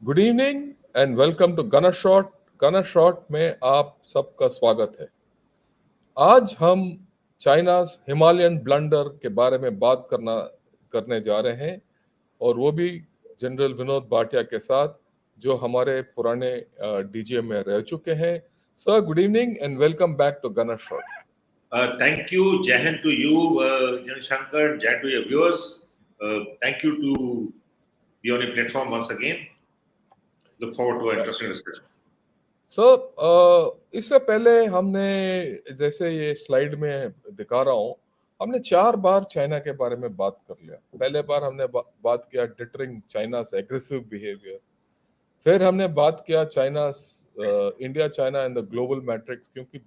Good evening and welcome to Gunner Shot. Gunner Shot में आप सबका स्वागत है। आज हम चाइनाज हिमालयन ब्लंडर के बारे में बात करने जा रहे हैं, और वो भी जनरल विनोद भाटिया के साथ, जो हमारे पुराने डीजीएम में रह चुके हैं। Sir, good evening and welcome back to Gunner Shot. Thank you, Jahan, to you, Shankar, Jahan, to your viewers. Thank you to be on your platform once again. Look forward to an interesting discussion. इससे पहले हमने, जैसे ये slide में दिखा रहा हूँ, हमने 4 बार चाइना के बारे में बात कर लिया। पहले बार हमने बात किया डिटरिंग चाइना's एग्रेसिव बिहेवियर। फिर हमने बात किया India China and the global matrix, क्योंकि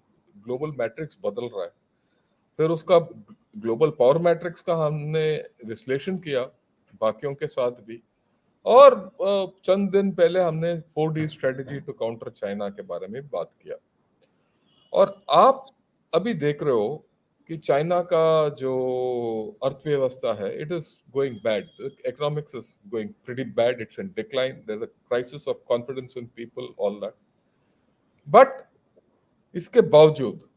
ग्लोबल मैट्रिक्स बदल रहा है। फिर उसका ग्लोबल पावर मैट्रिक्स का हमने विश्लेषण किया बाकियों के साथ भी, और चंद दिन पहले हमने 4D strategy to counter China के बारे में बात किया। और आप अभी देख रहे हो कि चाइना का जो अर्थव्यवस्था है, it is going bad. Economics is going pretty bad, it's in decline, there is a crisis of confidence in people, all that. But इसके बावजूद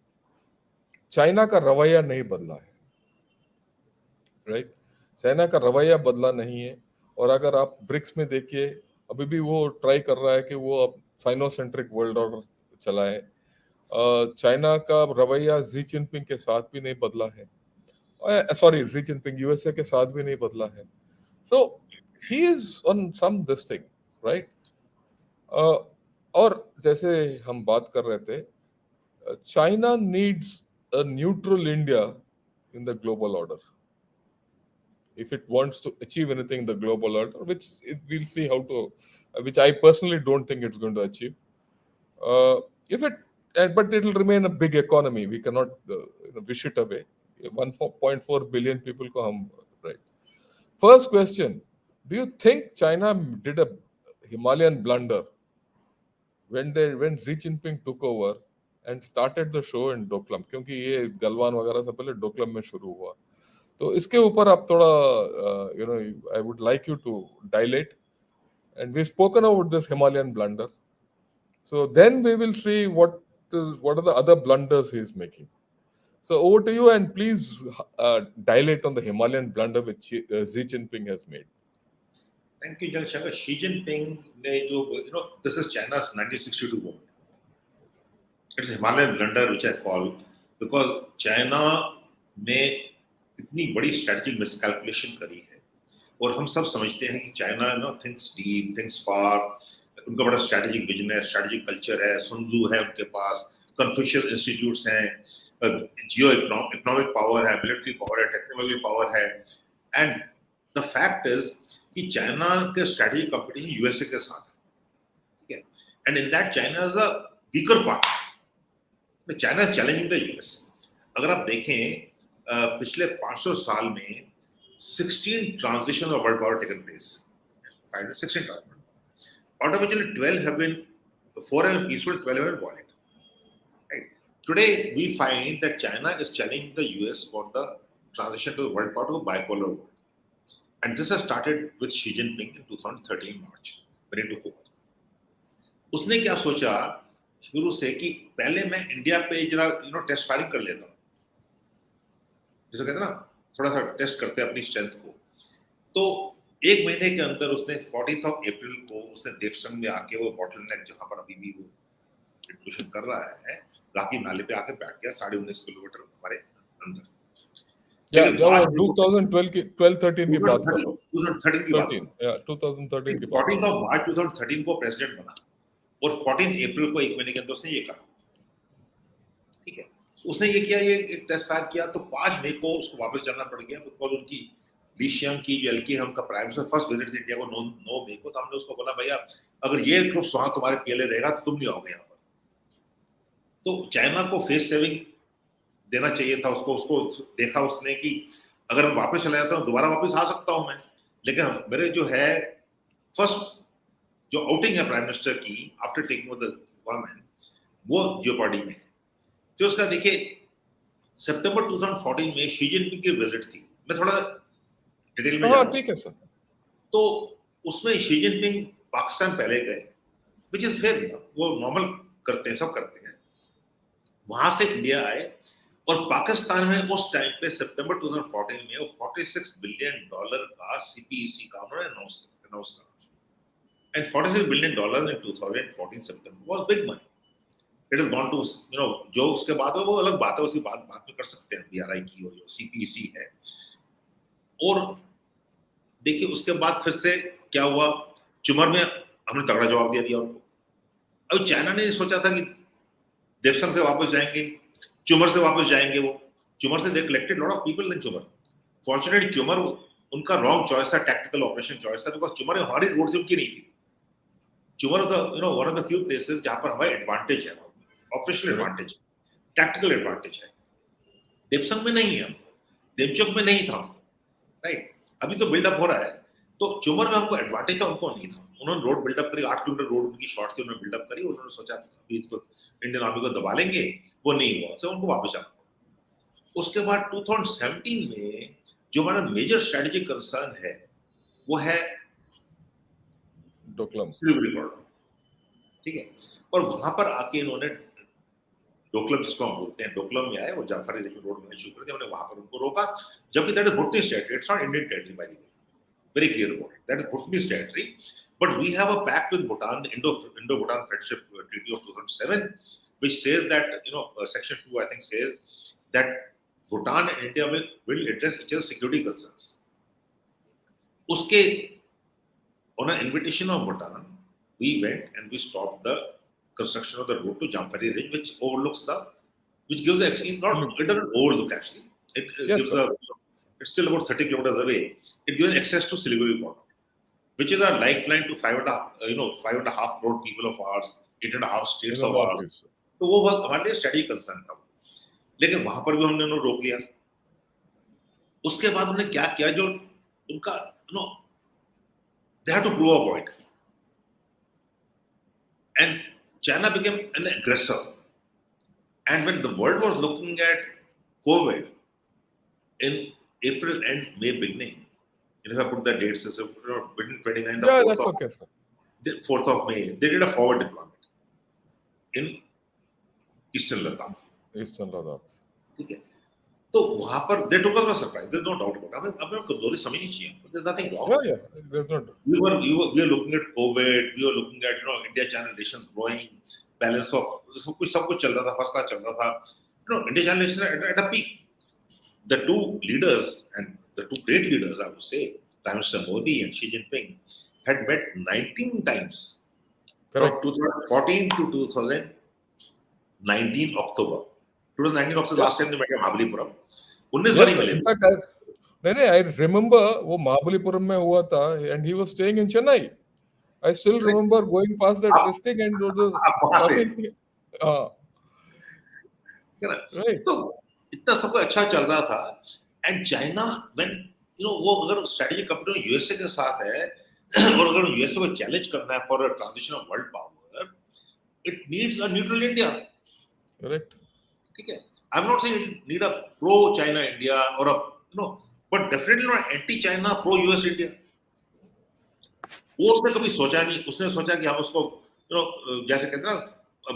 चाइना का रवैया नहीं बदला है, राइट? चाइना का रवैया बदला नहीं है। और अगर आप ब्रिक्स में देखिए, अभी भी वो ट्राई कर रहा है कि वो अब साइनोसेंट्रिक वर्ल्ड ऑर्डर चलाए। चाइना का रवैया जी जिनपिंग के साथ भी नहीं बदला है, सॉरी, जी जिनपिंग यूएसए के साथ भी नहीं बदला है। So he is on some this thing, right? और जैसे हम बात कर रहे थे, China needs a neutral India in the global order if it wants to achieve anything in the global order, we'll see how to, which I personally don't think it's going to achieve. If it, but it will remain a big economy. We cannot wish it away. 1.4 billion people ko hum, right? First question: do you think China did a Himalayan blunder when Xi Jinping took over and started the show in Doklam? क्योंकि ये गलवान वगैरह से पहले डोकलम में शुरू हुआ। तो इसके ऊपर आप थोड़ा I would like you to dilate, and we spoken about this Himalayan blunder, so then we will see what are the other blunders he is making. So over to you, and please dilate on the Himalayan blunder which Xi Jinping has made. Thank you, Shankar. Xi Jinping ne jo, this is China's 1962 moment. It's a Himalayan blunder which I call, because China में इतनी बड़ी strategic miscalculation करी है। और हम सब समझते हैं कि चाइना थिंक्स डीप, थिंक्स फार, उनका बड़ा स्ट्रेटेजिक विजन है, स्ट्रेटेजिक कल्चर है, सुनजू है उनके पास, कन्फ्यूशियस इंस्टीट्यूट्स हैं, जियो इकोनॉमिक पावर है, मिलिट्री पावर है, टेक्नोलॉजी पावर है। एंड द फैक्ट इज कि चाइना के स्ट्रेटेजिक कंपटीशन यूएसए के साथ है, ठीक है? And in that China is a weaker partner. China is challenging the US. अगर आप देखें पिछले 500 साल में 16 transitions of world power taken place. 16 transitions. Out of which 12 have been, 4 have been peaceful, 12 have been violent. Right? Today we find that China is challenging the US for the transition to the world power to a bipolar world. And this has started with Xi Jinping in 2013 March when he took over. उसने क्या सोचा शुरू से कि पहले मैं India पे जरा टेस्ट फायरिंग कर लेता हूँ, जैसे कहते हैं ना, थोड़ा सा टेस्ट करते हैं अपनी स्ट्रेंथ को। तो 1 महीने के अंदर उसने 14 अप्रैल को उसने देवसंग में आके वो बॉटलनेक जहां पर अभी भी वो इंट्रूशन कर रहा है, राकी नाले पे आके बैठ गया 19.5 किलोमीटर हमारे अंदर। 2012 की 12-13 की बात कर रहा हूं, 2013 की बात, 2013 की बात। 14 मार्च 2013 को प्रेसिडेंट बना, और 14 अप्रैल को 1 महीने के अंदर उसने ये कहा, ठीक है? उसने ये किया, ये एक टेस्ट फायर किया, तो 5 मई को उसको वापस जाना पड़ गया, बिकॉज उनकी लीशियम की जो एलकी है उनका prime minister first visit India को 9 मई को। तो हमने उसको बोला, भैया अगर ये ट्रुप्स वहां तुम्हारे पीएलए रहेगा तो तुम नहीं आओगे यहाँ पर। तो चाइना को फेस सेविंग देना चाहिए था उसको देखा उसने कि अगर मैं वापस चला जाता हूँ दोबारा वापस आ सकता हूँ मैं, लेकिन मेरे जो है फर्स्ट जो आउटिंग है प्राइम मिनिस्टर की after taking over the government, वो जियोपॉर्डी में है। तो उसका देखिए सितंबर 2014 में शी जिनपिंग की विजिट थी, मैं थोड़ा डिटेल में जा रहा हूं। ठीक है सर। तो उसमें शी जिनपिंग पाकिस्तान पहले गए, विच इज फेयर, वो नॉर्मल करते हैं, सब करते हैं। वहां से इंडिया आए और पाकिस्तान में उस टाइम पे सितंबर 2014 में वो $46 बिलियन का सीपीईसी का उन्होंने अनाउंस करा, एंड $46 बिलियन इन 2014 सितंबर was big money. It is gone to, जो उसके बाद वो अलग बात है, उसकी बात में कर सकते हैं, बीआरआई की और जो सीपीईसी है। और देखिए उसके बाद फिर से क्या हुआ, चुमर में हमने तगड़ा जवाब दिया उनको। अब चाइना ने सोचा था कि देवसंग से वापस जाएंगे, चुमर से वापस जाएंगे, वो चुमर से they collected lot of people in Chumar. Fortunately Chumar उनका रॉन्ग चॉइस था, टैक्टिकल ऑपरेशन चॉइस था, बिकॉज चुमर में हमारी रोड से उनकी नहीं थी। Chumar one of the few places जहां पर हमारे एडवांटेज है, ऑपरेशनल एडवांटेज है, टैक्टिकल एडवांटेज है। देवसंग में नहीं है, देवचौक में नहीं था, राइट। अभी तो बिल्डअप हो रहा है, तो चुमर में हमको एडवांटेज था, उनको नहीं था। उन्होंने रोड बिल्डअप करी, 8 किलोमीटर रोड उनकी शॉर्ट थी, उन्होंने बिल्डअप करी, उन्होंने सोचा अभी इसको इंडियन आर्मी को दबा लेंगे, वो नहीं हुआ, से उनको वापस आना। उसके बाद 2017 में जो हमारा मेजर स्ट्रेटेजिक कंसर्न है वो है डोकलम, सिलीगुड़ी बॉर्डर, ठीक है। और वहां पर आके इन्होंने डोकलम, जिसको हम बोलते हैं, डोकलम में आए और जाफरी रेंज में रोड बनानी शुरू कर दी, हमने वहां पर उनको रोका, जबकि that is भूटानीज territory, it's not Indian territory by the way, very clear about it. That is Bhutanese territory. But we have a pact with Bhutan, the Indo-Bhutan Friendship Treaty of 2007, which says that, Section 2, I think, says that Bhutan and India will address each other's security concerns. Uske, on an invitation of Bhutan, we went and we stopped the construction of the road to Jamphari Ridge, which overlooks which gives actually, it doesn't overlook actually. It gives it's still about 30 kilometers away. It gives access to Siliguri border, which is a lifeline to 5.5 crore people of ours, 8.5 states of ours. तो वो हमारे लिए study concern था, लेकिन वहां पर भी हमने उन्हें रोक लिया। उसके बाद उन्होंने क्या किया, जो उनका they had to prove a point, and China became an aggressor. And when the world was looking at COVID in April and May beginning, if I put the dates, between 29th and 4th of May, they did a forward deployment in Eastern Ladakh. ठीक है, तो वहां पर they took us by surprise. There's no doubt about it. हमें कमजोरी समझनी चाहिए. There's nothing wrong. There's not. We were looking at COVID. We were looking at India-China relations growing, balance of सब कुछ चल रहा था, फर्स्ट क्लास चल रहा था. India-China relations at a peak. The two leaders, and the two great leaders, I would say, Prime Minister Modi and Xi Jinping, had met 19 times. Correct. From 2014 to 2019 October. 2019 October last time they met at Mahabalipuram. 19 बार मिले. In fact, I remember वो महाबलीपुरम में हुआ था, and he was staying in Chennai. I still remember going past that district and talking. Right. तो इतना सब कुछ अच्छा चल रहा था, एंड चाइना व्हेन वो अगर स्ट्रेटेजिक कंपनी यूएसए के साथ है और अगर यूएसए को चैलेंज करना है for a transition of world power, it needs a neutral India. Correct, ठीक है। I am not saying it need a pro China India और but definitely not anti China pro US India. वो उसने कभी सोचा नहीं, उसने सोचा कि हम उसको जैसे कहते हैं ना,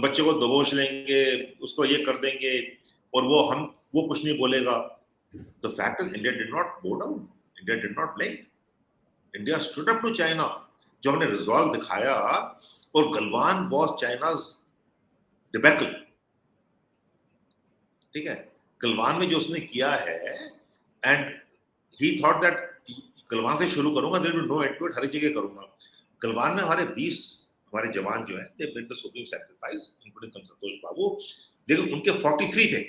बच्चे को दबोच लेंगे, उसको ये कर देंगे और वो कुछ नहीं बोलेगा। The fact is India did not go down. India did not blink. India stood up to China. जब हमने रिजॉल्व दिखाया, और गलवान was China's debacle. ठीक है, गलवान में जो उसने किया है, and he thought that Galwan से शुरू करूंगा, there will be no end to it, हर जगह करूंगा। गलवान में हमारे 20 हमारे जवान जो हैं, they made the supreme sacrifice, including संतोष बाबू, लेकिन उनके 43 थे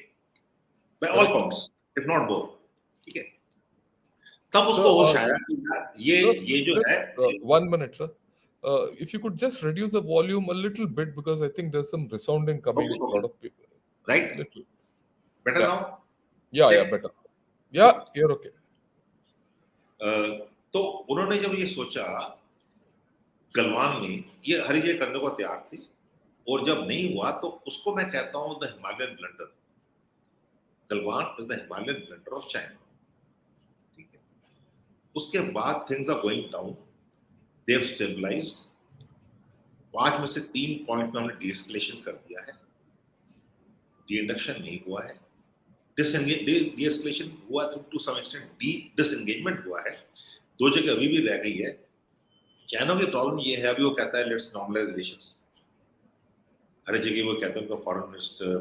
by all counts, if not more। ठीक है, तब उसको होश आया कि ये जो है। 1 minute, sir. If you could just reduce the volume a little bit, because I think there's some resounding coming. Okay. A lot of people. Right. Little. Better now. Yeah, better. Yeah, you're okay. तो उन्होंने जब ये सोचा, गलवान में ये हर जगह करने को तैयार थे, और जब नहीं हुआ तो उसको मैं कहता हूं the Himalayan blunder. Galwan is the Himalayan blunder of China. ठीक है, उसके बाद things are going down, they have stabilised, 5 में से 3 पॉइंट में हमने डीएस्केलेशन कर दिया है, डी-इंडक्शन नहीं हुआ है, डीएस्केलेशन हुआ टू सम एक्सटेंट, डिसएंगेजमेंट हुआ है, 2 जगह अभी भी रह गई है। चाइना की प्रॉब्लम ये है, अभी वो कहता है लेट्स नॉर्मलाइज रिलेशंस, हर जगह वो कहते हैं उनका फॉरेन मिनिस्टर,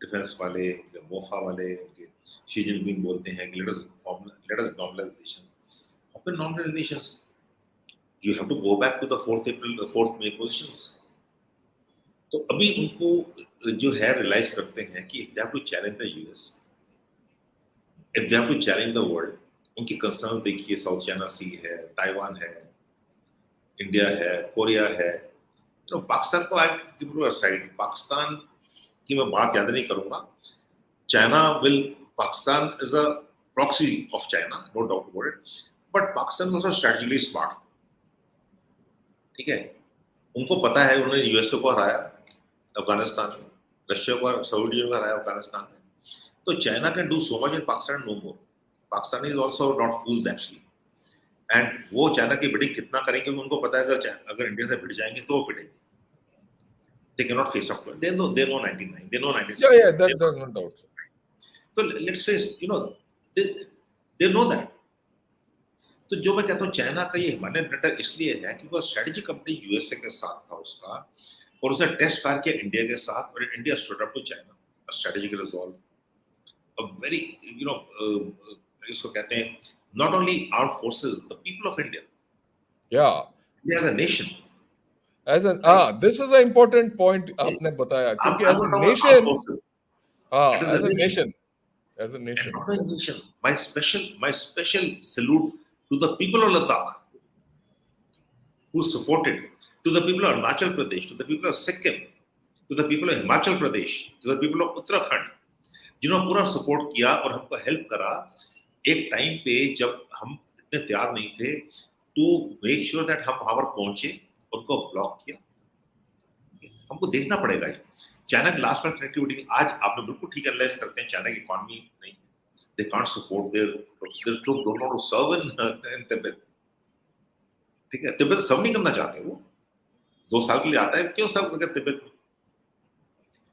डिफेंस वाले, मोफा वाले, उनके शी जिनपिंग बोलते हैं कि let us normalise relation. How normalise relations? You have to go back to the 4th May positions. तो अभी उनको जो है रियलाइज करते हैं कि if they have to challenge the US, if they have to challenge the world, उनकी concern देखिए, साउथ चाइना सी है, ताइवान है, इंडिया है, कोरिया है, तो पाकिस्तान को I give to side. Pakistan की मैं बात याद नहीं करूंगा, China will, Pakistan is a proxy of China, no doubt about it, but Pakistan also strategically smart, ठीक है। उनको पता है उन्होंने यूएसए को हराया अफगानिस्तान में, रशिया को, सऊदी अरब को हराया अफगानिस्तान में, तो China can do so much in Pakistan, no more. Pakistan is also not fools actually, and वो चाइना की बिडिंग कितना करेंगे, क्योंकि उनको पता है अगर इंडिया से भिड़ जाएंगे तो वो पिटेंगे। They cannot face up to it. They know 99, they know 96. Yeah, there's no doubt. So let's face, they know that. तो जो मैं कहता हूँ चाइना का ये हिमालयन ब्लंडर इसलिए है कि वो स्ट्रेटेजी कंपनी यूएसए के साथ था उसका, और उसने टेस्ट फायर किया इंडिया के साथ, और India stood up to China, a strategic resolve, a very, इसको कहते हैं not only our forces, the people of India, Yeah, as a nation, as an this is an important point आपने बताया, क्योंकि as a nation, it is a nation. as a And nation, not a nation. My special salute to the people of Ladakh who supported, to the people of Arunachal Pradesh, to the people of Sikkim, to the people of Himachal Pradesh, to the people of Uttarakhand, जिन्होंने पूरा support किया और हमको help करा एक time पे जब हम इतने तैयार नहीं थे, टू मेक श्योर दैट हम वहां पर पहुंचे, उनको ब्लॉक किया। हमको देखना पड़ेगा ये चाइना की लास्ट माइल कनेक्टिविटी। आज आपने बिल्कुल ठीक एनालाइज करते हैं, चाइना की इकोनॉमी नहीं, they can't support their troops don't want to serve in Tibet, ठीक है, तिब्बत सर्व नहीं करना चाहते, वो 2 साल के लिए आता है, क्यों सर्व करके तिब्बत में?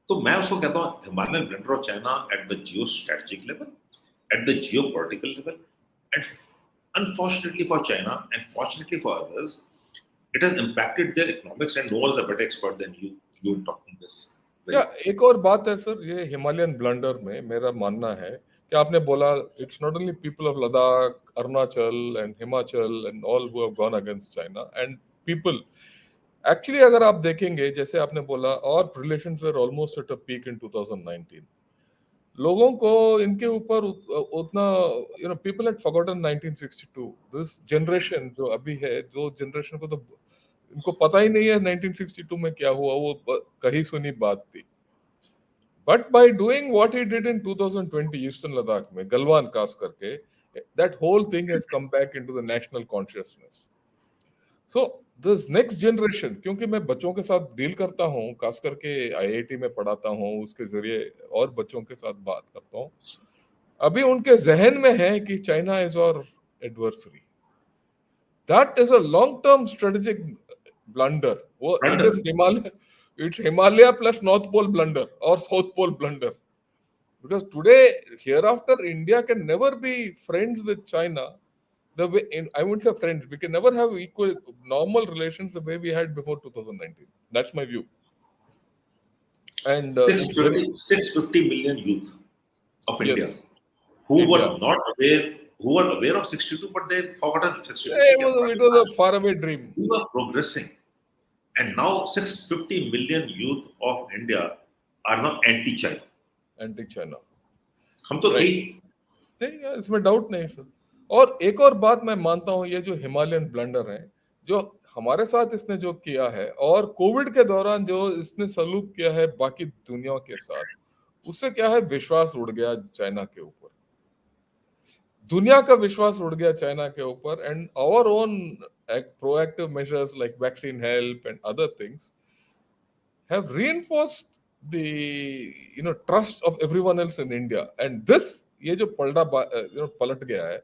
तो मैं उसको कहता हूँ Himalayan blunder of China at the geo strategic level, at the geopolitical level, and unfortunately for China and fortunately for others, it has impacted their economics, and no one is a better expert than you in talking this. या एक और बात है sir, ये Himalayan blunder में मेरा मानना है कि आपने बोला it's not only people of Ladakh, Arunachal and Himachal and all who have gone against China and people actually, अगर आप देखेंगे जैसे आपने बोला, और relations were almost at a peak in 2019, लोगों को इनके ऊपर उतना, people had forgotten 1962, this generation जो अभी है, जो जनरेशन को तो इनको पता ही नहीं है 1962 में क्या हुआ, वो कहीं सुनी बात थी। But by doing what he did in 2020 eastern Ladakh में गलवान कास करके, that whole thing has come back into the national consciousness. So this next generation, क्योंकि मैं बच्चों के साथ डील करता हूँ, खास करके आईआईटी में पढ़ाता हूँ, उसके जरिए और बच्चों के साथ बात करता हूँ, अभी उनके जहन में है कि China is our adversary, that is a long term strategic blunder, वो it is Himalaya, it's Himalaya plus North Pole blunder or South Pole blunder, because today hereafter India can never be friends with China the way, I wouldn't say friends, we can never have equal normal relations the way we had before 2019. That's my view. And 650 million youth of India, yes, who India were not aware, who were aware of 62, but they forgotten 62. it was a faraway dream. We were progressing, and now 650 million youth of India are now anti-China. Anti-China. हम तो थे, इसमें doubt नहीं sir. और एक और बात मैं मानता हूँ, ये जो हिमालयन ब्लंडर है, जो हमारे साथ इसने जो किया है, और कोविड के दौरान जो इसने सलूक किया है बाकी दुनिया के साथ, उससे क्या है, विश्वास उड़ गया चाइना के ऊपर, दुनिया का विश्वास उड़ गया चाइना के ऊपर, and our own proactive measures like vaccine help and other things have reinforced the trust of everyone else in India. And this, ये जो पलट गया है,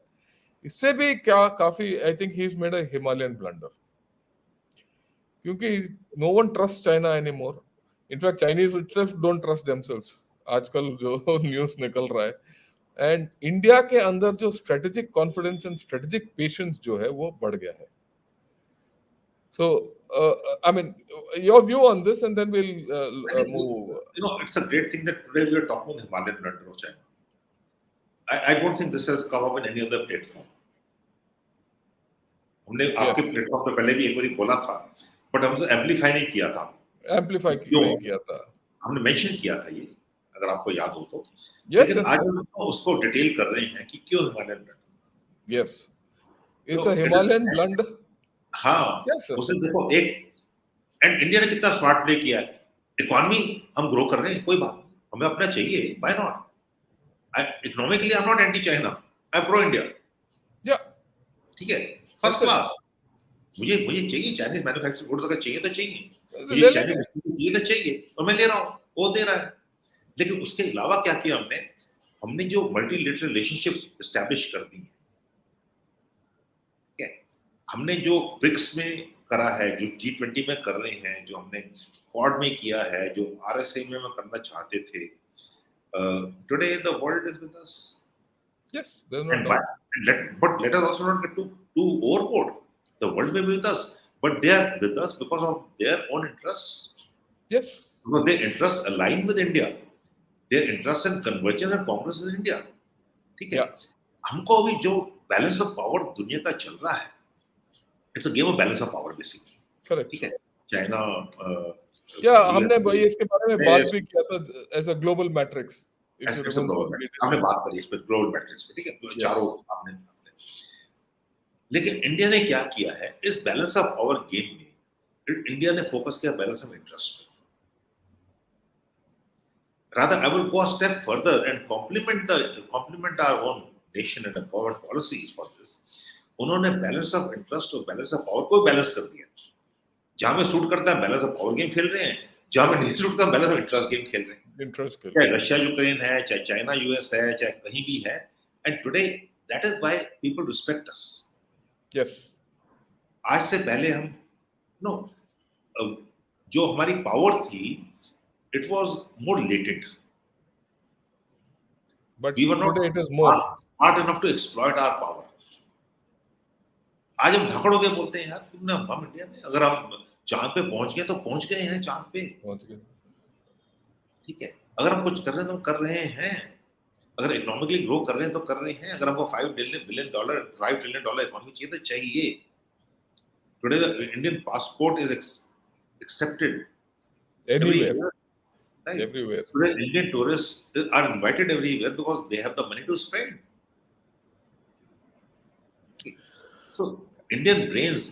इससे भी क्या काफी, I think he is made a Himalayan blunder, क्योंकि no one trust China any more, in fact Chinese itself don't trust themselves, आजकल जो न्यूज निकल रहा है। एंड इंडिया के अंदर जो strategic confidence and strategic patience जो है वो बढ़ गया है। So, I mean, your view on this, and then we'll I think, move. it's a great thing that today we are talking about Himalayan Blunder of China. I don't think this has come up in any other platform. हमने आपके Yes, platform पे पहले भी एक बार बोला था, but हमसे amplify नहीं किया था, amplify जो नहीं किया था। हमने मेंशन किया था ये, अगर आपको याद हो तो। Yes, लेकिन yes, आज हम उसको डिटेल कर रहे हैं कि क्यों हिमालयन ब्लंडर। yes. It's तो a it is, Himalayan blunder. हाँ, Yes, sir. उसे देखो एक, एंड इंडिया ने कितना स्मार्ट प्ले किया है। इकोनॉमी हम ग्रो कर रहे हैं, कोई बात नहीं, हमें अपना चाहिए, why not. Economically I am not anti China, I am pro India. Yeah, ठीक है, फर्स्ट that's it. क्लास। मुझे मुझे चाहिए चाइनीज मैन्युफैक्चरिंग गुड्स, अगर चाहिए तो चाहिए, मुझे ले चाइनीज लेंगे। चाहिए तो चाहिए, और मैं ले रहा हूँ, वो दे रहा है। लेकिन उसके अलावा क्या किया हमने, हमने जो मल्टीलेटरल रिलेशनशिप्स एस्टैब्लिश कर दी है, ठीक है, हमने जो ब्रिक्स में करा है, जो G20 में कर रहे हैं, जो हमने क्वाड में किया है, जो RSA में करना चाहते थे, today the world is with us. Yes, there's no And doubt. but let us also not get too overboard. The world may be with us, but they are with us because of their own interests. Yes. Because their interests align with India. Their interests and convergence and progress is India. ठीक है? Yeah, हमको अभी जो balance of power दुनिया का चल रहा है, it's a game of balance of power basically. correct. ठीक है? चाइना, Yeah, हमने यूएस, इसके बारे में बात भी किया था as a global matrix. If you ऐसे remember, ग्लोबल मैट्रिक्स हमने बात करी इस पे, ग्लोबल मैट्रिक्स पे, ठीक है? yes, चारों आपने, लेकिन इंडिया ने क्या किया है इस बैलेंस ऑफ पावर गेम में, इंडिया ने फोकस किया बैलेंस ऑफ इंटरेस्ट पे। Rather, I will go a step further and complement our own nation and our policies for this. उन्होंने बैलेंस ऑफ इंटरेस्ट और बैलेंस ऑफ पावर को balance कर दिया। जहां में सूट करता है बैलेंस ऑफ पावर गेम खेल रहे हैं, जहां में नहीं सूट करता बैलेंस ऑफ इंटरेस्ट गेम खेल रहे हैं। interest के चाहे रशिया यूक्रेन है, चाहे चाइना यूएस है, चाहे कहीं भी है, and today that is why people respect us. yes, आज से पहले हम नो जो हमारी पावर थी, it was more latent, but we were today not it is more. Smart enough to exploit our power. आज हम धकड़ हो के बोलते हैं, यार तुमने, हम इंडिया में अगर हम चांद पे पहुंच गए तो पहुंच गए हैं चांद पे, पहुंच गए। ठीक है? अगर हम कुछ कर रहे हैं तो हम कर रहे हैं, अगर इकोनॉमिकली ग्रो कर रहे हैं तो कर रहे हैं। अगर हमको $5 ट्रिलियन इकोनॉमी चाहिए तो चाहिए। Today the Indian passport is accepted Anywhere, everywhere, right? everywhere. Today Indian tourists are invited everywhere because they have the money to spend. So Indian brains,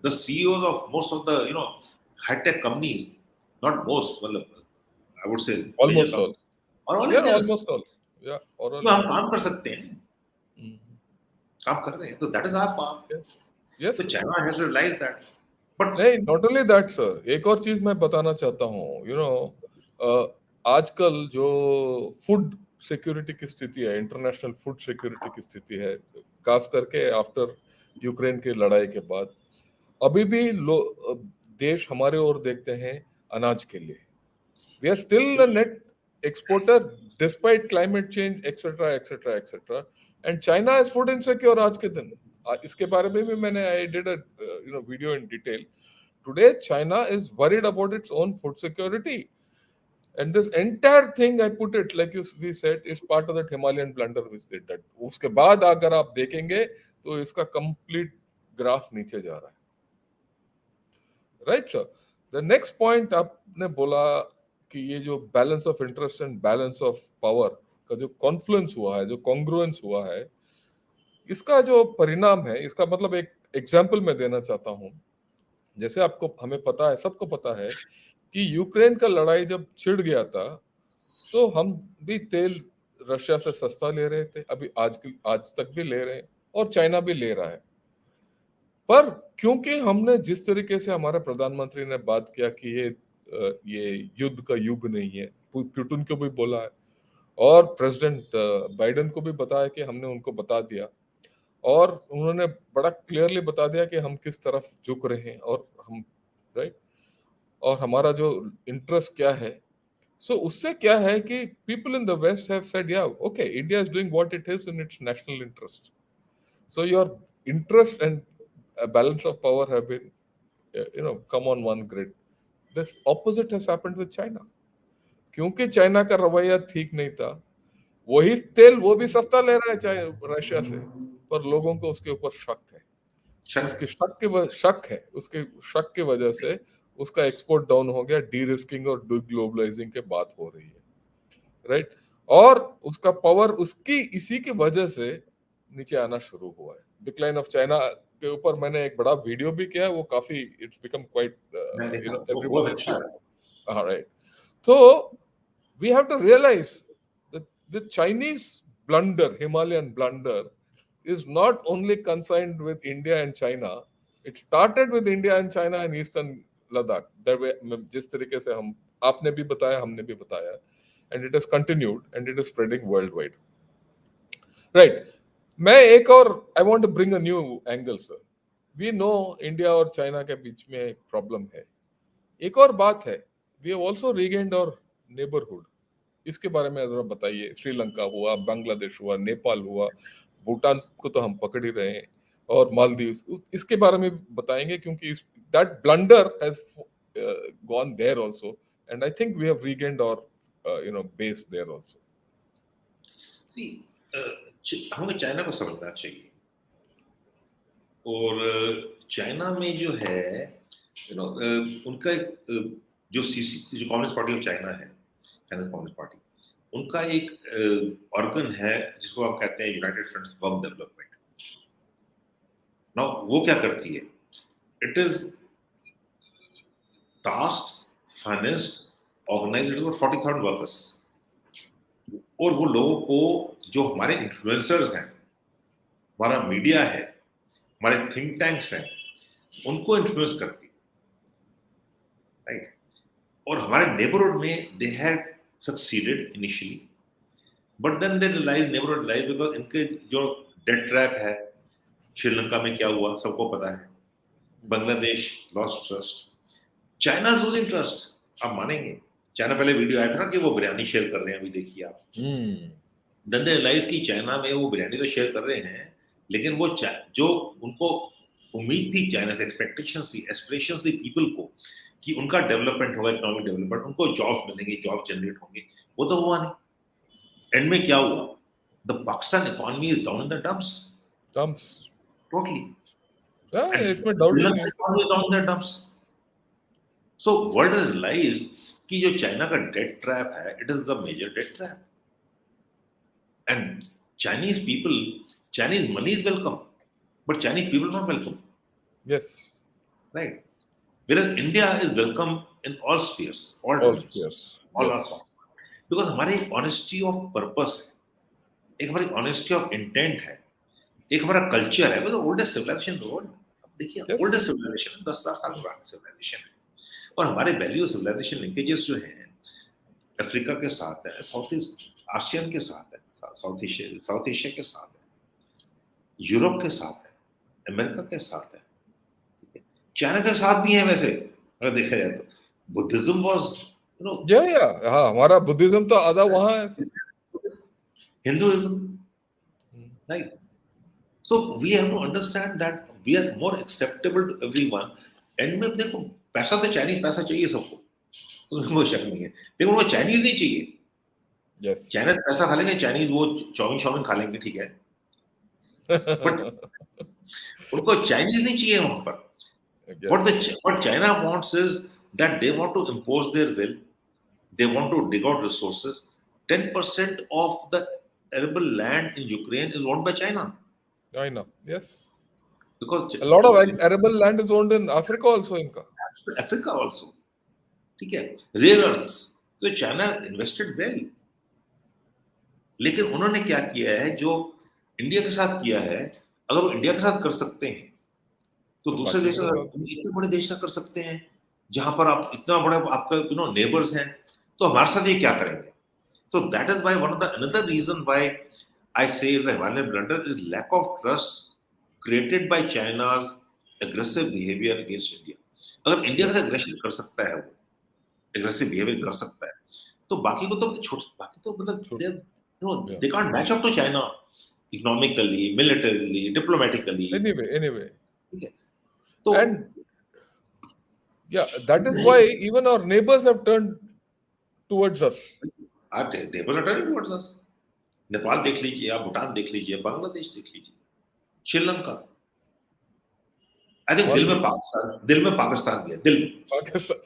the CEOs of most of the high-tech companies, not most, well, I would say major Almost all. companies, are all Yeah, Indians. almost all. Yeah, or all. तो हम काम कर सकते हैं, Mhm. काम कर रहे हैं, तो that is our power. Yes. Yes. तो China has to realize that. But नहीं, नॉट ओनली दैट सर, एक और चीज मैं बताना चाहता हूँ, आजकल जो फूड सिक्योरिटी की स्थिति है, इंटरनेशनल फूड सिक्योरिटी की स्थिति है, खास करके आफ्टर यूक्रेन की लड़ाई के बाद, अभी भी देश हमारे ओर देखते हैं अनाज के लिए। We are still a net exporter despite climate change etcetera etcetera etcetera, and China is food insecure आज के दिन। इसके बारे में भी मैंने I did a video in detail. Today, China is worried about its own food security. And this entire thing, I put it, like we said, is part of that Himalayan blunder which they did. उसके बाद अगर आप देखेंगे तो इसका complete graph नीचे जा रहा है। Right, sir? The next point आपने बोला कि ये जो balance of interest and balance of power का जो कॉन्फ्लुएंस हुआ है, जो कॉन्ग्रुएंस हुआ है, इसका जो परिणाम है, इसका मतलब एक एग्जाम्पल मैं देना चाहता हूँ। जैसे आपको, हमें पता है, सबको पता है कि यूक्रेन का लड़ाई जब छिड़ गया था तो हम भी तेल रशिया से सस्ता ले रहे थे, अभी आज तक भी ले रहे हैं, और चाइना भी ले रहा है। पर क्योंकि हमने जिस तरीके से, हमारे प्रधानमंत्री ने बात किया कि ये युद्ध का युग नहीं है, पुतिन को भी बोला है, और प्रेसिडेंट बाइडेन को भी बताया कि हमने उनको बता दिया, और उन्होंने बड़ा क्लियरली बता दिया कि हम किस तरफ झुक रहे हैं, और हम राइट, और हमारा जो इंटरेस्ट क्या है. सो उससे क्या है कि people in the west have said या okay, India is doing what it is in its national interest. So your interest and balance of power have been come on one grid. The opposite has happened with China. क्योंकि China का रवैया ठीक नहीं था, वही तेल वो भी सस्ता ले रहा है चाहे रशिया से, पर लोगों को उसके ऊपर शक है. उसके शक की वजह से उसका एक्सपोर्ट डाउन हो गया. डी रिस्किंग और डी ग्लोबलाइजिंग के बात हो रही है, राइट. और उसका पावर उसकी इसी की वजह से नीचे आना शुरू हुआ है. डिक्लाइन ऑफ चाइना के ऊपर मैंने एक बड़ा वीडियो भी किया है, वो काफी इट्स बिकम क्वाइट मैं देखा वो एवरीवन बहुत इज अच्छा है. Sharing. Right. So we have to realize that the Chinese blunder, Himalayan blunder, is not only concerned with India and China. It started with India and China and Eastern Ladakh. That way, जिस तरीके से हम आपने भी बताया, हमने भी बताया, and it has continued and it is spreading worldwide. Right. मैं एक और I want to bring a new angle, sir. We know India और China के बीच में प्रॉब्लम है. एक और बात है, we have also regained our neighborhood. इसके बारे में जरा बताइए. श्रीलंका हुआ, बांग्लादेश हुआ, नेपाल हुआ, भूटान को तो हम पकड़ ही रहे हैं, और मालदीव. इसके बारे में बताएंगे क्योंकि that blunder has gone there also, and I think we have regained our base there also. हमें चाइना को समझना चाहिए. और चाइना में जो है उनका जो सीसी जो कम्युनिस्ट पार्टी ऑफ चाइना है, चाइनीज कम्युनिस्ट पार्टी, उनका एक ऑर्गन है जिसको आप कहते हैं United Front Work development. Now वो क्या करती है? It is task financed organised for 40,000 workers. और वो लोगों को, जो हमारे इन्फ्लुएंसर्स हैं, हमारा मीडिया है, हमारे थिंक टैंक्स हैं, उनको इन्फ्लुएंस करती है, राइट. और हमारे नेबरहुड में they had succeeded initially, but then they realise, neighbourhood realise, because इनके जो डेट ट्रैप है, श्रीलंका में क्या हुआ सबको पता है. Bangladesh lost trust, China losing trust. आप मानेंगे, चाइना पहले वीडियो आया था ना कि वो बिरयानी शेयर कर रहे हैं, अभी देखिए आप. देन दे रियलाइज कि चाइना में वो बिरयानी तो शेयर कर रहे हैं, लेकिन वो जो उनको उम्मीद थी, चाइना से एक्सपेक्टेशंस थी, एस्पिरेशंस थी पीपल को, कि उनका डेवलपमेंट होगा, इकोनॉमिक डेवलपमेंट, उनको जॉब्स मिलेंगे, जॉब जनरेट होंगे, वो तो हुआ नहीं. एंड में क्या हुआ? The Pakistan economy is down in the dumps totally. इसमें डाउट ही नहीं. Down in the dumps. So world has realised कि जो चाइना का डेट ट्रैप है, it is the major debt trap. And Chinese people, Chinese money is welcome, but Chinese people not welcome. Yes. Right. Whereas India is welcome in all spheres, all spheres, all yes. Because हमारी honesty of purpose है, एक हमारी honesty of intent है, एक हमारा culture है. वो तो oldest civilization in the world. देखिए, yes. Oldest civilization 10,000 साल पुरानी civilization है. और हमारे value civilization linkages जो हैं, अफ्रीका के साथ है, साउथ ईस्ट आसियन के साथ है, साउथ एशिया के साथ है, यूरोप के साथ है, अमेरिका के साथ है, चाइना के साथ भी है. वैसे अगर देखा जाए तो बुद्धिज्म वाज हमारा बुद्धिज्म तो आधा वहां है, Hinduism, right. So we have to understand that we are more acceptable to everyone. End में देखो, पैसा तो चाइनीज पैसा चाहिए सबको, तो शक नहीं है, लेकिन वो चाइनीज नहीं चाहिए. यस, चाइनीज पैसा खा लेंगे, चाइनीज वो चाउमीन खा लेंगे, ठीक है, बट उनको चाइनीज नहीं चाहिए वहां पर. What China wants is that they want to impose their will. They want to dig out resources. 10% of the arable land in Ukraine is owned by China. I know, yes. Because a lot of arable land is owned in Africa also. Africa also. ठीक है, rare earths. So China invested well. लेकिन उन्होंने क्या किया है, जो India के साथ किया है, अगर वो इंडिया के साथ कर सकते हैं, तो दूसरे देश इतने बड़े देश कर सकते हैं, जहां पर आप इतना बड़ा आपका नेबर्स हैं, तो हमारे साथ ये क्या करेंगे? तो that is why one of the another reason why I say the Himalayan blunder is lack of trust created by China's aggressive behaviour against India. अगर इंडिया का एग्रेशन कर सकता है, वो एग्रेसिव बिहेवियर कर सकता है, तो बाकी को तो बाकी तो मतलब they can't match up to China economically, militarily, diplomatically. Anyway, ठीक है, तो and yeah, that is why even our neighbors have turned towards us. आप नेबर अटर्न टुवर्ड्स अस, नेपाल देख लीजिए, आप भूटान देख लीजिए, बांग्लादेश देख लीजिए, श्रीलंका। आई थिंक दिल में पाकिस्तान भी है, दिल में। Pakistan,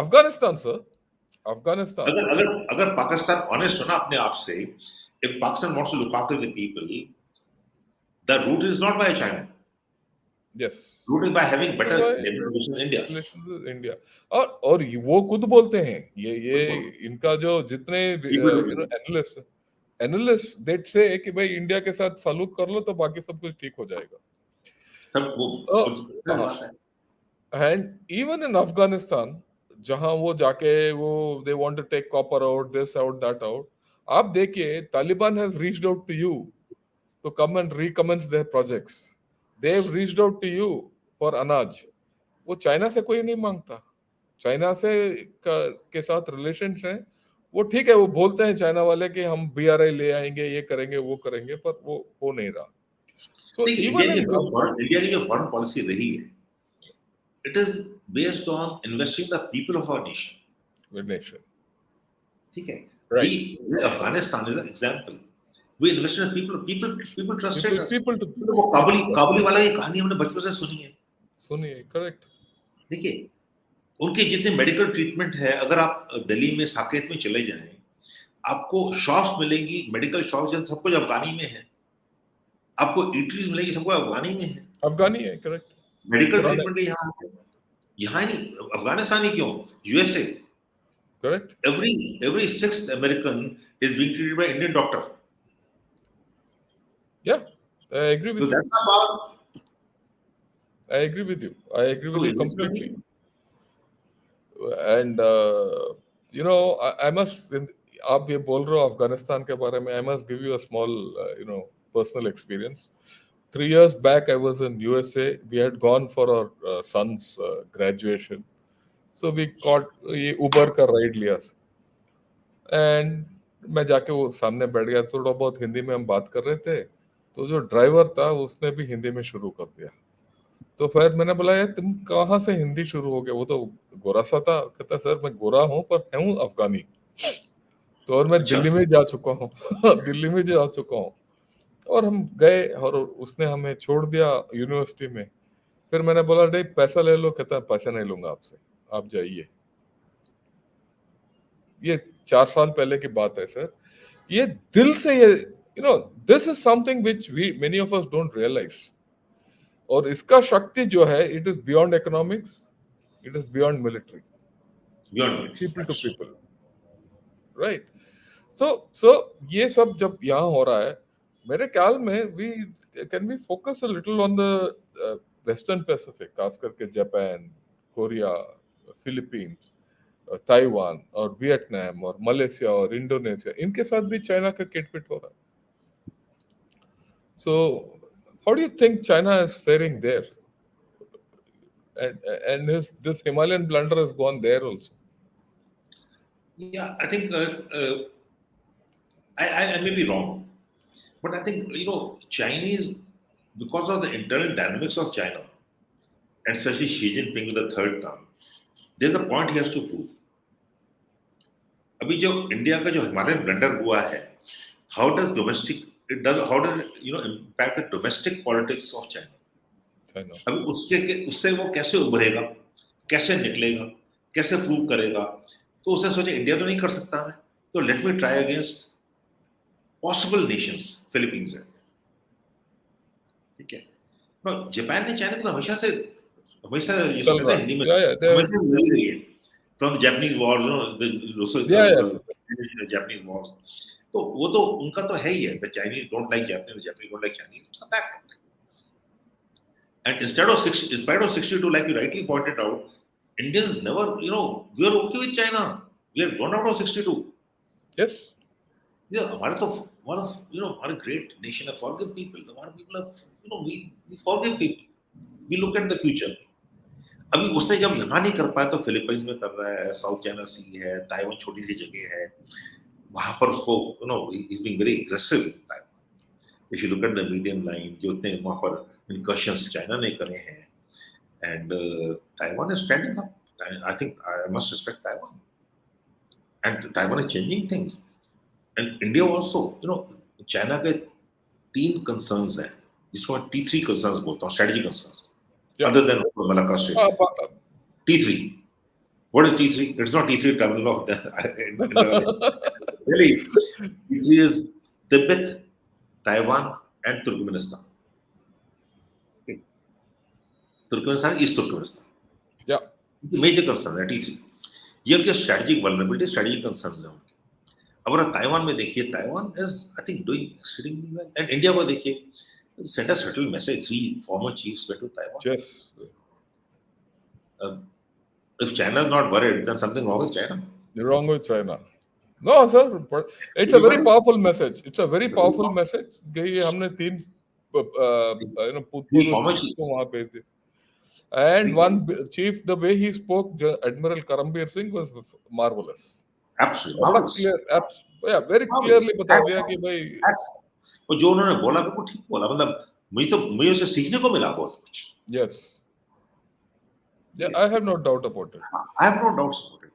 Afghanistan, sir. Afghanistan. अगर अगर अगर पाकिस्तान ऑनेस्ट हो ना अपने आप से, if Pakistan wants to look after the people, the route is not by China, Yes. Route is by having better Why relations India. relations with India? और वो खुद बोलते हैं, ये इनका जो जितने एनालिस्ट देट से कि भाई इंडिया के साथ सलूक कर लो तो बाकी सब कुछ ठीक हो जाएगा. सब वो सही बात है। एंड इवन इन अफगानिस्तान जहां वो जाके वो they want to take copper out, this out, that out, आप देखिए Taliban has reached out to you to come and recommence their projects. They've reached out to you for अनाज. वो चाइना से कोई नहीं मांगता. चाइना से के साथ रिलेशंस हैं. वो ठीक है, वो बोलते हैं चाइना वाले कि हम बीआरआई ले आएंगे, ये करेंगे, वो करेंगे, पर वो हो नहीं रहा. So इंडिया even की जो फॉरेन पॉलिसी रही है, it is based on investing the people of our nation. ठीक है, Afghanistan is an example. We invested in people trusted us. वो काबुली वाला ये कहानी हमने बचपन से सुनी है. करेक्ट. देखिए, उनके जितने मेडिकल ट्रीटमेंट है, अगर आप दिल्ली में साकेत में चले जाएं, आपको शॉप्स मिलेंगी, मेडिकल शॉप्स सब कुछ अफगानी में है. आपको ईटरीज मिलेगी, सब कुछ अफगानी में है. अफगानी है, करेक्ट. मेडिकल ट्रीटमेंट यहाँ नहीं, अफगानिस्तान ही क्यों, USA. Correct. Every sixth American is being treated by Indian doctor. Yeah, I agree with you. That's about. I agree with you. I agree with you completely. And I must. आप ये बोल रहे हो अफगानिस्तान के बारे में. I must give you a small, personal experience. 3 years back, I was in USA. We had gone for our son's graduation. So we caught ये Uber का ride लिया. And मैं जाके वो सामने बैठ गया. थोड़ा बहुत हिंदी में हम बात कर रहे थे. तो जो ड्राइवर था उसने भी हिंदी में शुरू कर दिया. तो फिर मैंने बोला यार तुम कहाँ से हिंदी शुरू हो गया. वो तो गोरा सा था. कहता सर मैं गोरा हूँ पर हूँ अफगानी. तो और मैं दिल्ली में जा चुका हूँ. दिल्ली में जा चुका हूँ. और हम गए और उसने हमें छोड़ दिया यूनिवर्सिटी में. फिर मैंने बोला डे पैसा ले लो. कहता पैसा नहीं लूंगा आपसे, आप जाइए. ये 4 साल पहले की बात है सर. ये दिल से ये this is something which many of us don't realize. और इसका शक्ति जो है, it is beyond economics, it is beyond military, people to people, right? So ये सब जब यहाँ हो रहा है, मेरे ख्याल में can we focus a little on the Western Pacific, खास करके जापान, कोरिया, फिलीपींस, ताइवान और वियतनाम और मलेशिया और इंडोनेशिया, इनके साथ भी चाइना का किटपिट हो रहा है. So, how do you think China is faring there? And this Himalayan blunder has gone there also. Yeah, I think I may be wrong, but I think Chinese, because of the internal dynamics of China, and especially Xi Jinping with the third term, there's a point he has to prove. अभी जो India का जो Himalayan blunder हुआ है, how does impact the domestic politics of China? अभी उससे वो कैसे उभरेगा, कैसे निकलेगा, कैसे प्रूव करेगा. तो उसने सोचा इंडिया तो नहीं कर सकता मैं, तो let me try against possible Nations. Philippines है, ठीक है. जापान ने चाइना को हमेशा ये कहते हैं हिंदी में, हमेशा मिल रही है. From the Japanese wars, the Japanese wars. तो वो तो उनका तो है ही है. The Chinese don't like Japanese, the Japanese don't like Chinese. It's a fact. And in spite of 62, like you rightly pointed out, Indians never, we are okay with China. We have gone out of 62. Yes. Yeah, हमारा तो हमारा great nation है. Forgive people. हमारे people have, we forgive people. We look at the future. अभी उसने जब यहाँ नहीं कर पाया तो फिलीपींस में कर रहा है, साउथ चाइना सी है, ताइवान छोटी सी जगह है, वहां पर उसको is being very aggressive in Taiwan. If you look at the medium line, जो इतने वहां पर इनकर्शंस चाइना ने करे हैं, and Taiwan is standing up. I think I must respect Taiwan, and Taiwan is changing things, and India also. China के 3 concerns हैं, जिसको मैं T3 कंसर्न्स बोलता हूँ, strategy concerns, Yeah. other than Malacca Strait. T3. What is T3? It's not T3 terminal of the really. T3 is Tibet, Taiwan, and Turkmenistan. Okay. Turkmenistan, East Turkmenistan. Yeah. Major concern है T3. ये उनके strategic vulnerability, strategic concerns हैं उनके। अब अगर Taiwan में देखिए, Taiwan is I think doing exceedingly well, and India को देखिए, sent a subtle message. 3 former chiefs went to Taiwan. Yes. If China is not worried, then something wrong with China. Wrong with China. No, sir. But it's a very powerful message. It's a very powerful message. कि हमने 3 पूर्व chiefs को वहाँ भेज दिए. And one chief, the way he spoke, Admiral Karambir Singh, was marvelous. Absolutely marvelous. Yeah, very clearly बता दिया कि भाई, और जो उन्होंने बोला बिल्कुल ठीक बोला, मतलब मुझे उससे सीखने को मिला बहुत कुछ। Yes. Yeah, I have no doubt about it. I have no doubts about it.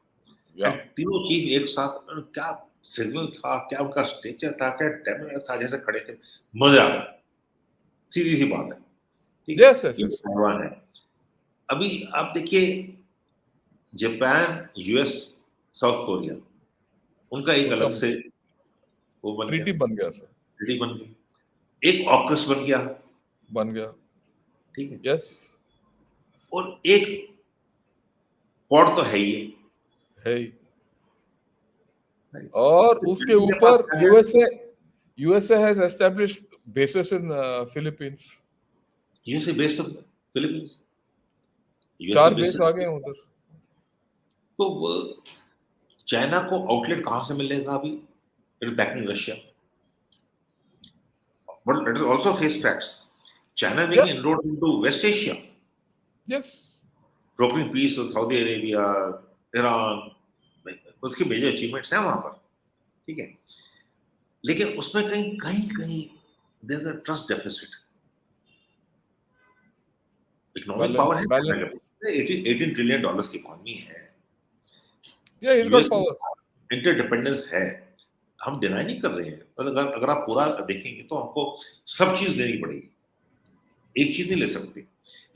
Yeah. तीनों चीफ एक साथ, क्या सिग्नल था, क्या उनका स्टेचर था, क्या टेम्पर था, जैसे खड़े थे, मजा आ गया। सीधी सी बात है, ठीक है? Yes. ताइवान है। अभी आप देखिए, जापान, यूएस, साउथ कोरिया, उनका एक अलग से वो बन ट्रीटी बन गया सर, ट्रीटी बन गई, एक ऑकस बन गया, ठीक है? यस। और एक पॉड तो है ही है, और उसके ऊपर USA has established bases in Philippines. USA based of Philippines, 4 base आ गए उधर। तो चाइना को आउटलेट कहां से मिलेगा अभी? It is backing Russia, but let us also face facts. China making inroad into West Asia, yes, brokering peace with Saudi Arabia, Iran, उसकी मेजर अचीवमेंट्स हैं वहां पर, ठीक है? लेकिन उसमें कहीं there is a trust deficit. Economic power है, 18 ट्रिलियन डॉलर्स की इकोनॉमी है, या इज गॉट पावर, इंटरडिपेंडेंस है, हम डिनाई नहीं कर रहे हैं। अगर आप पूरा देखेंगे तो हमको सब चीज लेनी पड़ेगी, एक चीज नहीं ले सकते।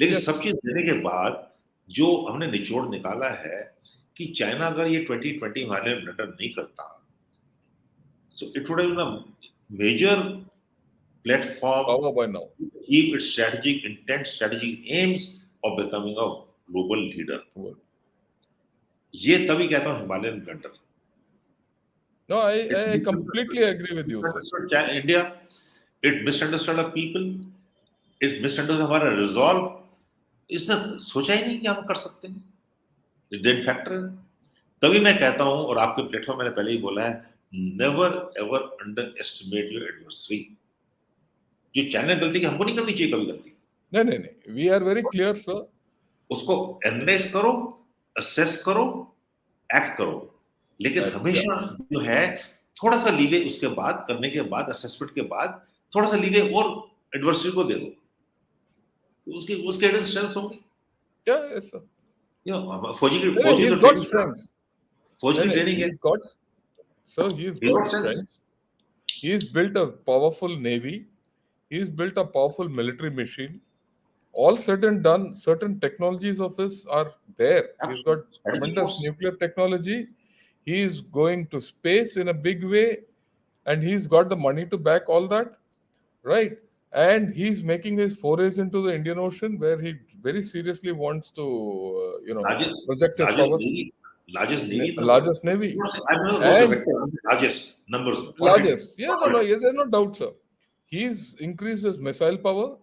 लेकिन सब चीज लेने के बाद जो हमने निचोड़ निकाला है कि चाइना अगर ये 2020 हिमालयन ब्लंडर नहीं करता, so it would have been a major platform by now to achieve its strategic aims of becoming a global leader. ये तभी कहता हूँ Himalayan blunder. No, I completely agree with you, sir. India, it misunderstood our people, it misunderstood हमारा resolve, इसने सोचा ही नहीं कि हम कर सकते हैं, it didn't factor in। तभी मैं कहता हूँ, और आपके प्लेटफॉर्म मैंने पहले ही बोला है, never ever underestimate your adversary। जो चाइना गलती की हमको नहीं करनी चाहिए कभी गलती। नहीं, we are very clear, sir। उसको एनालाइज करो, असेस करो, एक्ट करो, लेकिन हमेशा जो है थोड़ा सा लीवे उसके बाद करने के बाद, असेसमेंट के बाद थोड़ा सा लीवे और एडवर्सरी को दे दो, तो उसके हिडन स्ट्रेंथ्स होंगे। यस सर, फौजी की ट्रेनिंग है, sir, he's got strengths, he's built a powerful navy, he's built a powerful military machine, all said and done, certain technologies of his are there. He's got tremendous nuclear technology, he is going to space in a big way, and he's got the money to back all that, right? And he's making his forays into the Indian Ocean, where he very seriously wants to project his power. Largest navy. I know largest numbers. Largest, there's no doubt, sir. He's increased his missile power.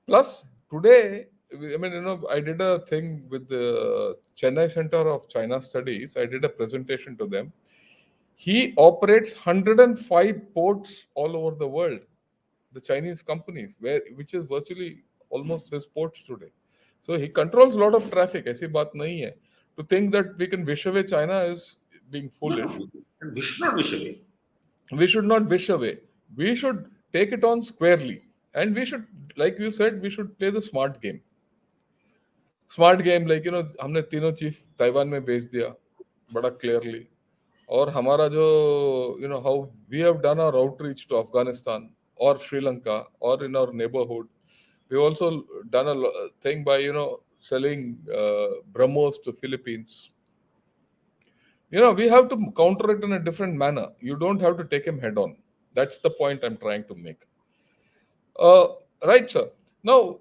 Plus, today, I mean, I did a thing with the Chennai Center of China Studies. I did a presentation to them. He operates 105 ports all over the world, the Chinese companies, which is virtually almost his ports today. So he controls a lot of traffic. ऐसी बात नहीं है. To think that we can wish away China is being No, foolish. no, and we should not wish away. We should not wish away. We should take it on squarely, and we should, like you said, we should play the smart game. Smart game, like हमने तीनों chief Taiwan में भेज दिया बड़ा clearly. और हमारा जो how we have done our outreach to Afghanistan और श्रीलंका और in our neighbourhood, we also done a thing by selling BrahMos to Philippines. We have to counter it in a different manner. You don't have to take him head on. That's the point I'm trying to make. Right, sir. Now,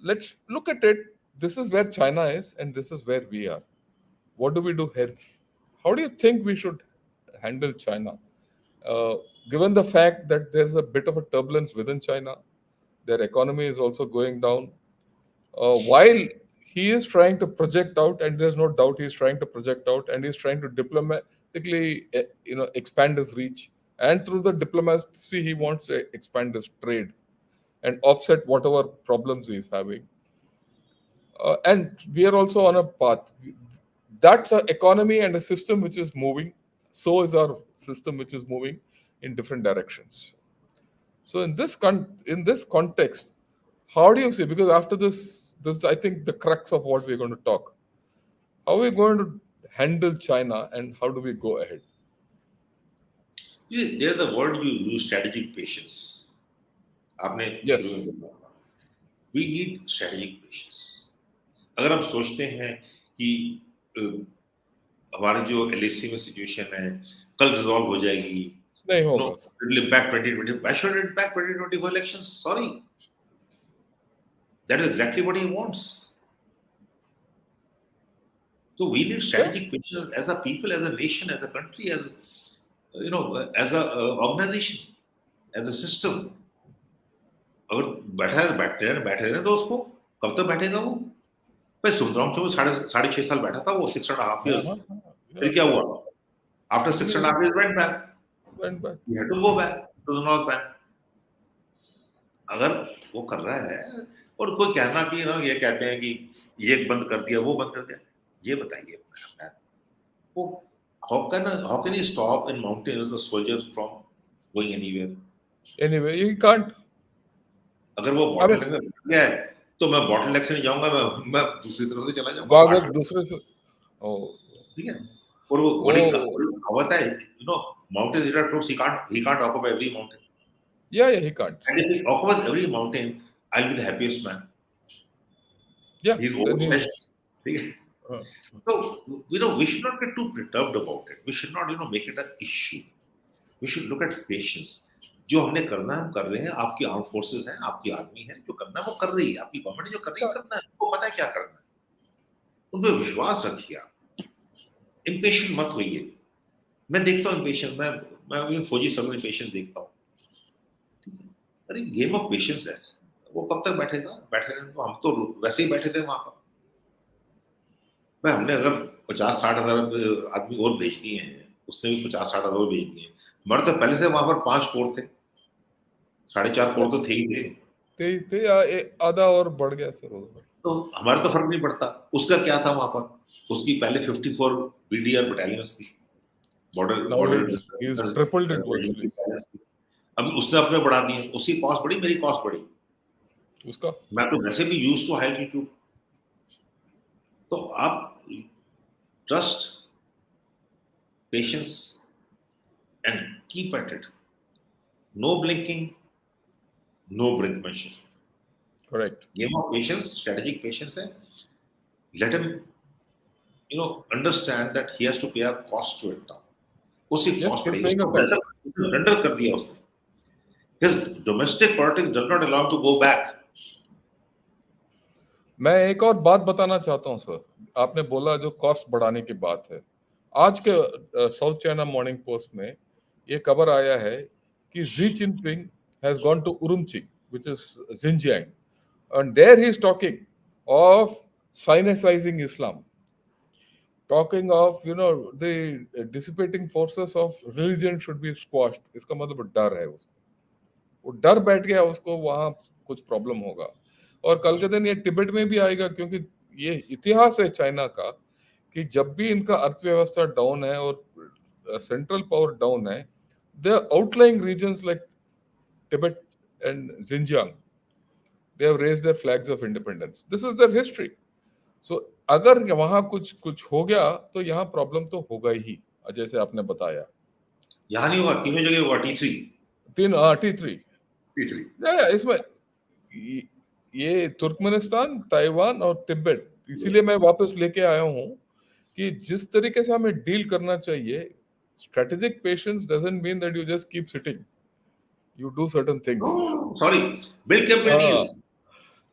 let's look at it. This is where China is, and this is where we are. What do we do hence? How do you think we should handle China? Given the fact that there's a bit of a turbulence within China, their economy is also going down. While he is trying to project out, and there's no doubt he's trying to project out, and he's trying to diplomatically, expand his reach, and through the diplomacy, he wants to expand his trade and offset whatever problems he's having. And we are also on a path. That's an economy and a system which is moving. So is our system which is moving in different directions. So in this context, how do you see? Because after this I think the crux of what we're going to talk. How are we going to handle China, and how do we go ahead? There the word you use, strategic patience. आपने Yes. शुरू में बोला, we need strategic patience. अगर हम सोचते हैं कि हमारे जो LAC में सिचुएशन है कल रिजॉल्व हो जाएगी, नहीं होगा. it will impact 2020. Why should it impact 2024 elections? Sorry. That is exactly what he wants. So we need strategic patience as a people, as a nation, as a country, as as a organization, as a system. अगर बैठे रहे तो उसको कब तक बैठेगा वो? भाई सुंदराम चौबे 6.5 साल बैठा था वो, 6.5 years. फिर क्या हुआ? After 6.5 years went back. He had to go back to the North Bank. अगर वो कर रहा है और कोई कहना कि ये कहते हैं कि ये बंद कर दिया वो बंद कर दिया, ये बताइए वो how can you stop in mountains the soldiers from going anywhere? Anyway, you can't. अगर वो बॉटल नेक में गया है तो मैं बॉटल नेक से नहीं जाऊंगा, मैं दूसरी तरफ से चला जाऊंगा, अगर दूसरे से. ठीक है. और वो बड़ी कहावत है, mountains that are close, he can't occupy every mountain. Yeah, he can't. And if he occupies every mountain, I'll be the happiest man. Yeah, he's overstretched. So we should not get too perturbed about it. We should not make it an issue. We should look at patience. जो हमने करना है हम कर रहे हैं. आपकी arm forces हैं, आपकी आर्मी है, जो करना है वो कर रही है. आपकी गवर्नमेंट जो कर रही है करना है, उनको पता है क्या करना है. उन पर विश्वास रखिए. आप इम्पेशेंट मत होइए. मैं देखता हूँ इम्पेशेंट, मैं फौजी सब इम्पेशेंट देखता हूँ. अरे गेम ऑफ पेशेंस है. वो कब तक बैठेगा? बैठे रहने तो. हम तो वैसे ही बैठे थे वहां पर. भाई हमने अगर 50-60 हजार आदमी और भेज दिए हैं, उसने भी 50-60 हजार भेज दिए हैं. हमारे तो पहले से वहां पर 5 कोर थे, 4.5 कोर तो थे ही थे. आधा और बढ़ गया सर. तो हमारा तो फर्क नहीं पड़ता. उसका क्या था वहां पर? उसकी पहले 54 BDR बटालियंस थी, बॉर्डर. अब उसने अपने बढ़ा दिए. उसकी कॉस्ट बढ़ी, मेरी कॉस्ट बढ़ी. उसका मैं तो वैसे भी यूज्ड टू हाई एल्टीट्यूड. तो आप trust, patience and keep at it. No blinking, no brinkmanship. Correct. Game of patience, strategic patience है. Let him understand that he has to pay a cost to it now. उसी cost पड़ी. उसको render कर दिया उसने. His domestic politics does not allow him to go back. मैं एक और बात बताना चाहता हूँ सर. आपने बोला जो कॉस्ट बढ़ाने की बात है. आज के साउथ चाइना मॉर्निंग पोस्ट में ये खबर आया है कि Xi Jinping has gone to Urumqi, which is Xinjiang, and there he is talking of Sinicizing Islam, talking of the dissipating forces of religion should be squashed. इसका मतलब डर है उसको. वो डर बैठ गया उसको, वहां कुछ प्रॉब्लम होगा. और कल के दिन ये तिब्बत में भी आएगा, क्योंकि ये इतिहास है चाइना का कि जब भी इनका अर्थव्यवस्था डाउन है और सेंट्रल पावर डाउन है, the outlying regions like Tibet and Xinjiang, they have raised their flags of independence. This is their history. So अगर वहां कुछ कुछ हो गया तो यहाँ प्रॉब्लम तो होगा ही, जैसे आपने बताया। यहाँ नहीं हुआ, तीनों जगह हुआ, T3 तीन T3 T3 इसमें ये तुर्कमेनिस्तान, ताइवान और तिब्बत, इसीलिए मैं वापस लेके आया हूँ कि जिस तरीके से हमें डील करना चाहिए, strategic patience doesn't mean that you just keep sitting. You do certain things. No, sorry, build capabilities,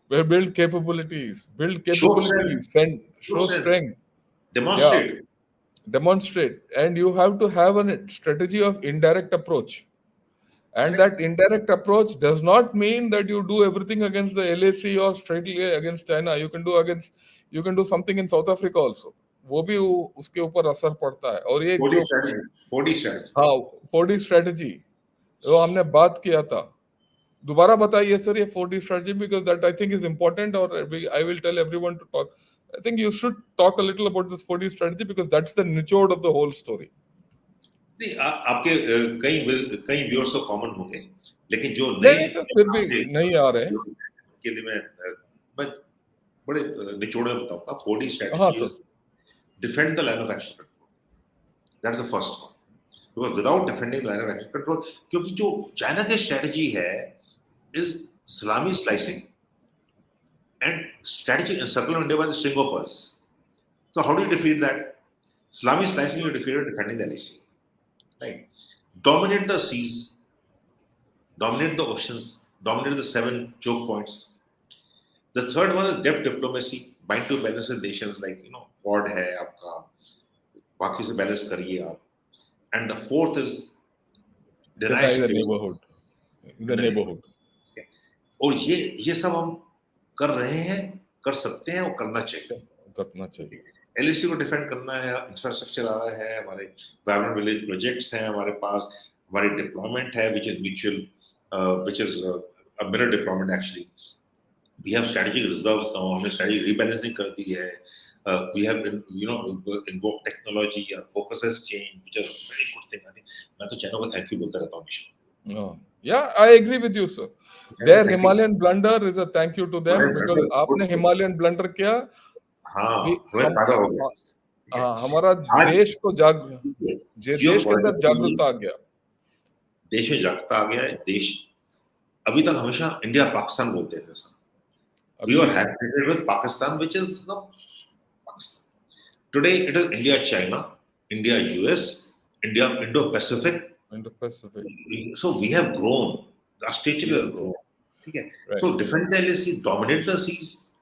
Build capabilities, show strength, show strength. Yeah, demonstrate. demonstrate, and you have to have a strategy of indirect approach. And Correct. that indirect approach does not mean that you do everything against the LAC or straightly against China. You can do something in South Africa also. वो भी उसके ऊपर असर पड़ता है। और ये 4D जो strategy, 4D strategy. हाँ 4D स्ट्रेटजी वो हमने बात किया था, दोबारा बताइए सर ये 4D strategy, because that I think is important, or I will tell everyone to talk. I think you should talk a little about this 4D strategy because that's the nichode of the whole story. नहीं, आपके कई viewers तो common होंगे, लेकिन जो नहीं sir फिर भी नहीं आ रहे हैं के लिए मैं बड़े निचोड़ में बताऊंगा। 4D हाँ strategy sir, is defend the line of action control. That's the first one. Because without defending the line of action control, क्योंकि जो चाइना की स्ट्रेटजी है is salami slicing and strategy encircling India by the string of pearls. So how do you defeat that? Salami slicing you defeat it defending the LAC. Right? Dominate the seas, dominate the oceans, dominate the 7 choke points. The third one is depth diplomacy, bind to balance with nations like Quad है आपका, बाकी से balance करिए आप. And the fourth is deny the space neighborhood, the neighborhood. Okay. और ये सब हम कर रहे हैं, कर सकते हैं और करना चाहिए. LAC को डिफेंड करना है, इंफ्रास्ट्रक्चर आ रहा है, हमारे वाइब्रेंट विलेज प्रोजेक्ट्स हैं हमारे पास, हमारी डिप्लॉयमेंट है which is mutual, which is a mirror deployment actually. We have strategic reserves now, हमने strategic rebalancing कर दी है. We have invoked technology, our focus has changed, which is a very good thing. I think मैं तो China को thank you बोलता रहता हूँ हमेशा. Yeah, I agree with you, sir. Their Himalayan blunder is a thank you to them, because आपने Himalayan blunder किया, हाँ, हमें फायदा हो गया. हाँ, हमारा देश को देश के अंदर जागरूकता आ गया, देश में जागरूकता आ गया है. देश अभी तक हमेशा इंडिया पाकिस्तान बोलते थे sir. We were affiliated with Pakistan, which is Pakistan. Today it is India China, India US, India Indo-Pacific. So we have grown. The stature has grown. Okay. Right. So defend the LAC, dominate the seas,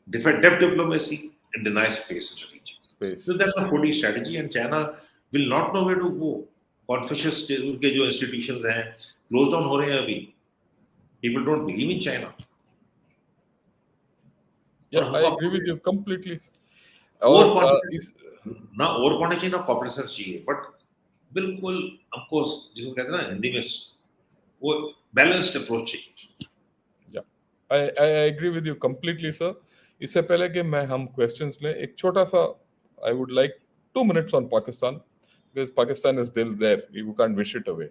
defend depth diplomacy, and deny space in the region. So that's the 4D strategy, and China will not know where to go. Confucius के जो institutions हैं close down हो रहे हैं अभी. People don't believe in China. Yeah, I agree with you completely. ना और कौन चाहिए ना कॉम्प्रेसेंस चाहिए, बट बिल्कुल हमको जिसको कहते हैं ना हिंदी में वो बैलेंस्ड अप्रोच चाहिए. Yeah, I agree with you completely, sir. इससे पहले कि हम क्वेश्चंस लें, एक छोटा सा I would like 2 minutes on Pakistan, because Pakistan is still there, you can't wish it away.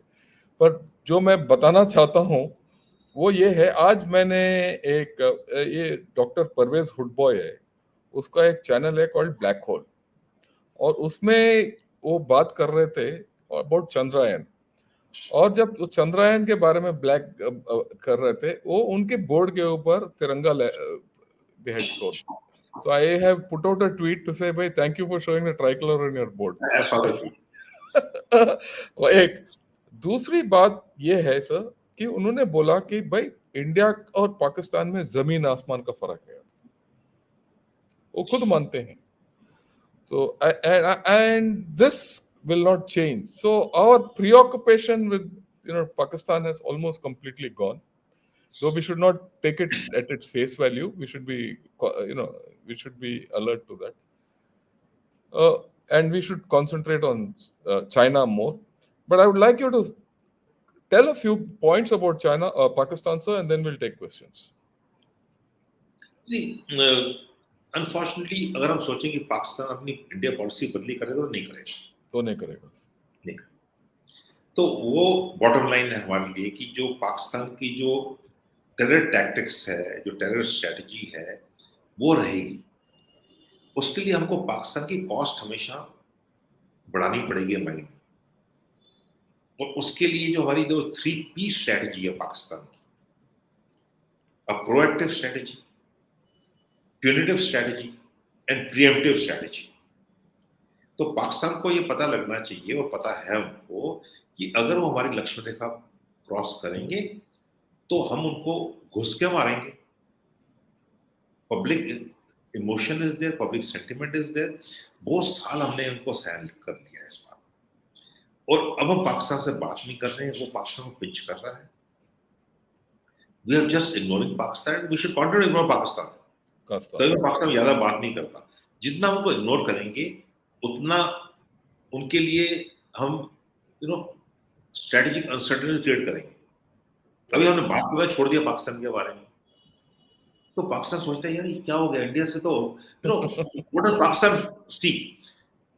पर जो मैं बताना चाहता हूँ वो ये है, आज मैंने ये डॉक्टर परवेज हुडबॉय है, उसका एक चैनल है कॉल्ड ब्लैक होल, और उसमें वो बात कर रहे थे अबाउट चंद्रयान, और जब वो चंद्रयान के बारे में कर रहे थे, वो उनके बोर्ड के ऊपर तिरंगा they had shown. So I have put out a tweet to say, भाई thank you for showing the tricolor on your board. एक दूसरी बात ये है सर कि उन्होंने बोला कि भाई इंडिया और पाकिस्तान में जमीन आसमान का फर्क है, वो खुद मानते हैं. So and this will not change. So our preoccupation with Pakistan has almost completely gone. Though we should not take it at its face value, we should be we should be alert to that. And we should concentrate on China more. But I would like you to tell a few points about China, Pakistan, sir, and then we'll take questions. Unfortunately अगर हम सोचें कि पाकिस्तान अपनी India policy बदली करे तो नहीं करेगा, तो नहीं करेगा। नहीं। तो वो बॉटम लाइन है हमारे लिए कि जो पाकिस्तान की जो टेरर टैक्टिक्स है, जो टेरर स्ट्रेटजी है, वो रहेगी। उसके लिए हमको पाकिस्तान की कॉस्ट हमेशा बढ़ानी पड़ेगी माइंड, और उसके लिए जो हमारी जो 3P स्ट्रेटजी है पाकिस्तान की, a proactive strategy, punitive strategy and preemptive strategy. तो पाकिस्तान को ये पता लगना चाहिए, और पता है उनको, कि अगर वो हमारी लक्ष्मण रेखा क्रॉस करेंगे तो हम उनको घुस के मारेंगे। Public emotion is there, public sentiment is there. बहुत साल हमने उनको सहन कर लिया इस बात, और अब हम पाकिस्तान से बात नहीं कर रहे हैं, वो पाकिस्तान को पिंच कर रहा है। We are just ignoring Pakistan, we should continue ignore Pakistan. तो मैं पाकिस्तान में ज्यादा बात नहीं करता, जितना उनको इग्नोर करेंगे उतना उनके लिए हम स्ट्रेटेजिक अनसर्टेनिटी क्रिएट करेंगे। अभी हमने बात करना छोड़ दिया पाकिस्तान के बारे में, तो पाकिस्तान सोचता है यार ये क्या हो गया इंडिया से, तो what does Pakistan see?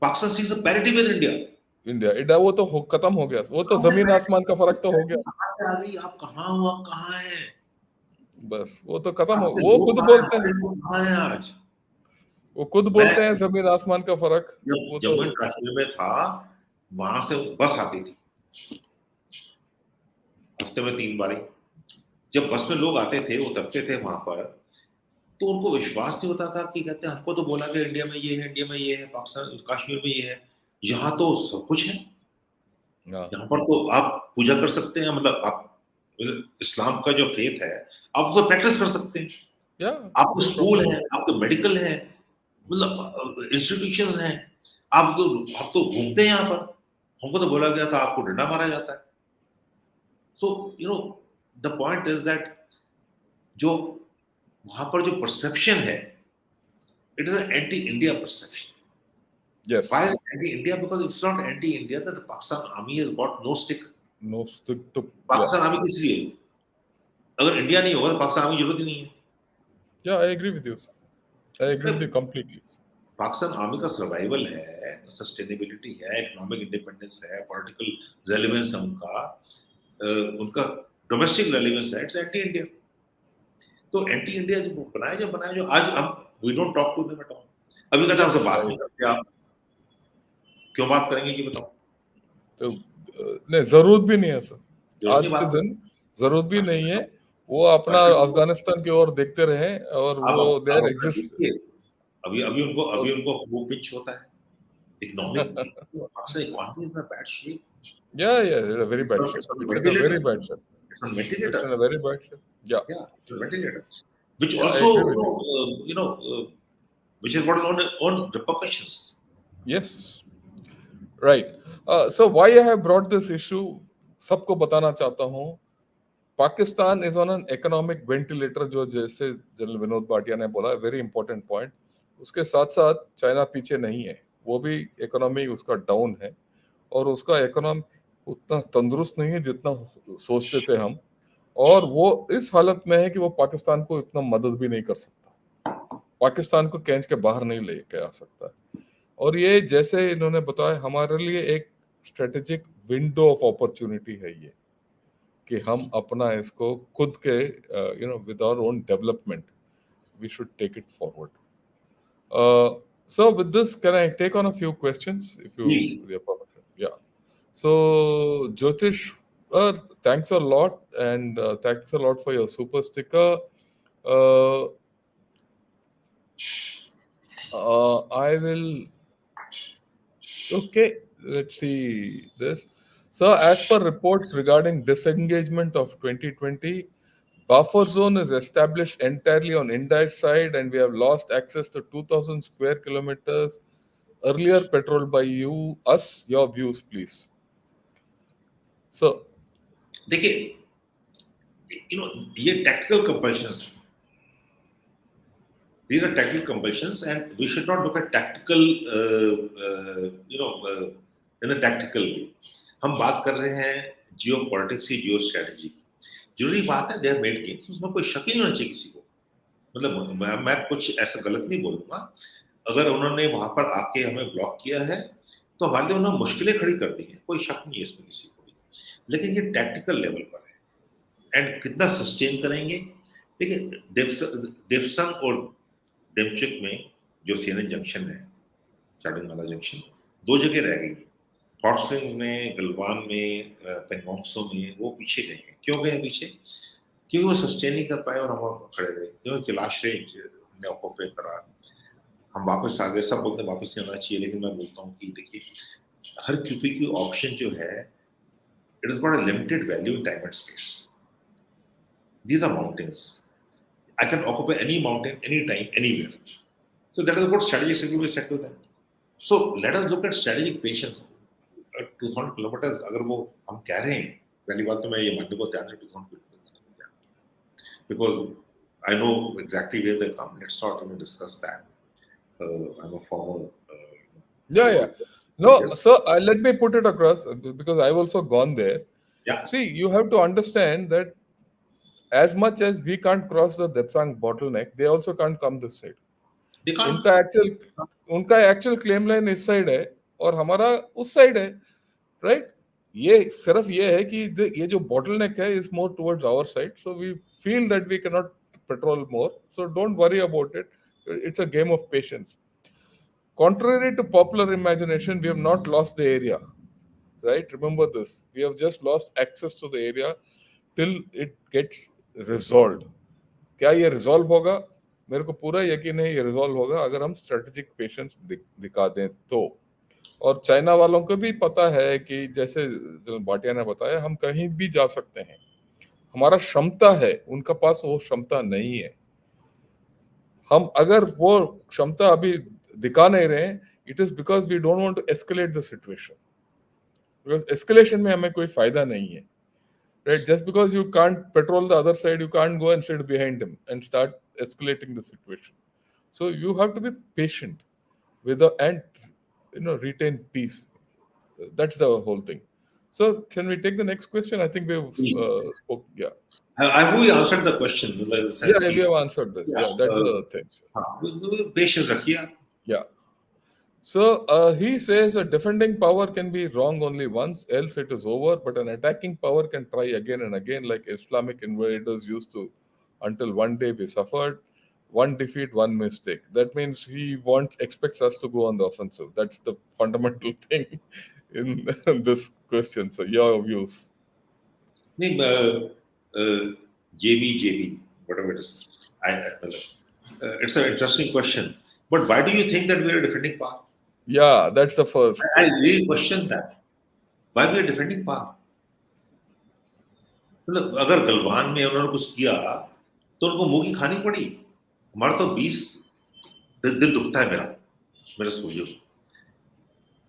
Pakistan sees a parity with India. India वो तो खत्म हो गया, वो तो जमीन आसमान का फर्क तो हो गया। आ गई, आप कहाँ हो, आप कहाँ हैं, बस वो तो खत्म हो, आपके वो लोग खुद कहाँ हैं, बोलते हमारे हैं, लोग कहाँ हैं आज। वो खुद मैं बोलते हैं जमीन आसमान का फर्क। जब वो तो जम्मू एंड कश्मीर में था, वहां से बस आती थी हफ्ते में 3 बारी। जब बस में लोग आते थे, उतरते थे वहां पर, तो उनको विश्वास नहीं होता था कि कहते हैं हमको तो बोला गया इंडिया में ये है, इंडिया में ये है, पाकिस्तान कश्मीर में ये है। यहाँ तो सब कुछ है, हाँ, यहाँ पर तो आप पूजा कर सकते हैं, मतलब आप इस्लाम का जो फेथ है आप तो प्रैक्टिस कर सकते हैं। या आपको स्कूल है, आपको मेडिकल है, मतलब इंस्टीट्यूशन हैं। आप तो घूमते हैं यहाँ पर। हमको तो बोला गया था आपको डंडा मारा जाता है। So the point is that जो वहां पर जो परसेप्शन है, it is an anti India perception. Yes, Why is it anti-India? Because it's not anti-India that the Pakistan army has got no stick. No stick too, या Pakistan army किस लिए? अगर India नहीं होगा तो पाकिस्तान आर्मी की जरूरत ही नहीं है। या I agree with you, I agree with you completely. Pakistan army का सर्वाइवल है, सस्टेनेबिलिटी है, इकोनॉमिक इंडिपेंडेंस है, पॉलिटिकल रेलेवेंस है उनका, उनका डोमेस्टिक रेलेवेंस है, इट्स एंटी इंडिया। तो एंटी इंडिया जब बनाया जो आज हम we don't talk to them at all. अभी कहते हैं हमसे बात नहीं करते आप, क्यों बात करेंगे ये बताओ? तो नहीं, जरूरत भी नहीं है सर, जरूरत आज नहीं के बात दिन जरूरत भी नहीं है। वो अपना करने। अफगानिस्तान की ओर देखते रहे, और आप वो आप देयर अपना एग्जिस्ट। देखिए, अभी उनको वो पिच होता है economic. Pakistan economy is in bad shape. या a very bad shape, It's on it's in a ventilator. very bad shape, It's on it's ventilator. in a very bad shape. Yeah, Yeah, it's on ventilator. Which yeah, I also, agree with you. which has got its own repercussions. Yes, right. So why I have brought this issue, सबको बताना चाहता हूँ, Pakistan is on an economic ventilator, जो जैसे general Vinod Bhatia ने बोला, very important point. उसके साथ साथ चाइना पीछे नहीं है, वो भी इकोनॉमी उसका डाउन है, और उसका इकोनॉमी उतना तंदुरुस्त नहीं है जितना सोचते थे हम। और वो इस हालत में है कि वो पाकिस्तान को इतना मदद भी नहीं कर सकता, पाकिस्तान को खींच के बाहर नहीं लेके आ सकता। और ये जैसे इन्होंने बताया, हमारे लिए एक स्ट्रेटेजिक विंडो ऑफ अपॉर्चुनिटी है ये, कि हम अपना इसको खुद के with our own development we should take it forward. So with this, can I take on a few questions, if you, Please. with your permission? Yeah. So Jyotish, thanks a lot, and thanks a lot for your super sticker. Uh, I will. Okay, let's see this. So, as per reports regarding disengagement of 2020, buffer zone is established entirely on India's side, and we have lost access to 2,000 square kilometers earlier patrolled by us. Your views, please. So, देखिए, ये tactical compulsions. These are tactical compulsions, and we should not look at tactical, in a tactical way. हम बात कर रहे हैं जियो politics की, जियो strategy की। जरूरी बात है, दे हैव मेड गेम्स, उसमें कोई शक ही नहीं होना चाहिए किसी को। मतलब मैं कुछ ऐसा गलत नहीं बोलूंगा, अगर उन्होंने वहां पर आके हमें ब्लॉक किया है तो हमारे लिए उन्होंने मुश्किलें खड़ी कर दी हैं, कोई शक नहीं है इसमें किसी को भी, लेकिन ये टैक्टिकल लेवल पर है एंड कितना सस्टेन करेंगे। देखिए देवसंग और देवचुक में जो सीएनएन जंक्शन है, चाडंगाला जंक्शन, दो जगह रह गई है, हॉट स्प्रिंग्स में, गलवान में, पेंगोंगसो में, वो पीछे गए हैं। क्यों गए पीछे? क्योंकि वो सस्टेन नहीं कर पाए और हम खड़े रहे, क्योंकि कैलाश ने ऑक्यूपाई करा, हम वापस आ गए। सब बोलते हैं वापस नहीं आना चाहिए, लेकिन मैं बोलता हूँ कि देखिए हर क्यूपी की ऑप्शन जो है, it is got a limited value in time and space. These are mountains, I can occupy any mountain, anytime, anywhere. So that is what strategic security set to them. So let us look at strategic patience. 2000 kilometers अगर वो हम कह रहे हैं, पहली बात तो मैं ये मानने को तैयार नहीं 2000 kilometre, because I know exactly where they come. Let's not even discuss that. I'm a former. Yeah. No, Yes. so let me put it across because I've also gone there. Yeah. See, you have to understand that as much as we can't cross the Depsang bottleneck, they also can't come this side. They can't. उनका actual claim line इस side है और हमारा उस side है, right? ये सिर्फ ये है कि ये जो बॉटलनेक है is more towards our side, so we feel that we can not patrol more, so don't worry about it. It's a game of patience. Contrary to popular imagination, we have not lost the area, right? Remember this. We have just lost access to the area till it gets resolved. क्या ये resolve होगा? मेरे को पूरा यकीन है ये resolve होगा अगर हम स्ट्रेटेजिक पेशेंस दिखा दें तो. और चाइना वालों को भी पता है कि जैसे जो भाटिया ने बताया, हम कहीं भी जा सकते हैं, हमारा क्षमता है, उनका पास वो क्षमता नहीं है. हम अगर वो क्षमता अभी दिखा नहीं रहे, it is because we don't want to escalate the situation, because escalation में हमें कोई फायदा नहीं है, right? Just because you can't patrol the other side, you can't go and sit behind him and start escalating the situation. So you have to be patient with the and retain peace. That's the whole thing. So can we take the next question? I think we've Please. spoke. Yeah. I hope we answered the question. Yeah, we have answered that. Yeah. Yeah, that's the thing. Patience रखिए. Yeah. So he says a defending power can be wrong only once, else it is over. But an attacking power can try again and again, like Islamic invaders used to, until one day we suffered. One defeat, one mistake. That means he expects us to go on the offensive. That's the fundamental thing in this question. So your views. नहीं, JB, whatever it is. It's an interesting question. But why do you think that we are defending power? Yeah, that's the first. I really question that. Why we are defending power? मतलब अगर गलवान में उन्होंने कुछ किया तो उनको मुंह की खानी पड़ी. हमारा तो 20 दिल दुखता है मेरा सोचिए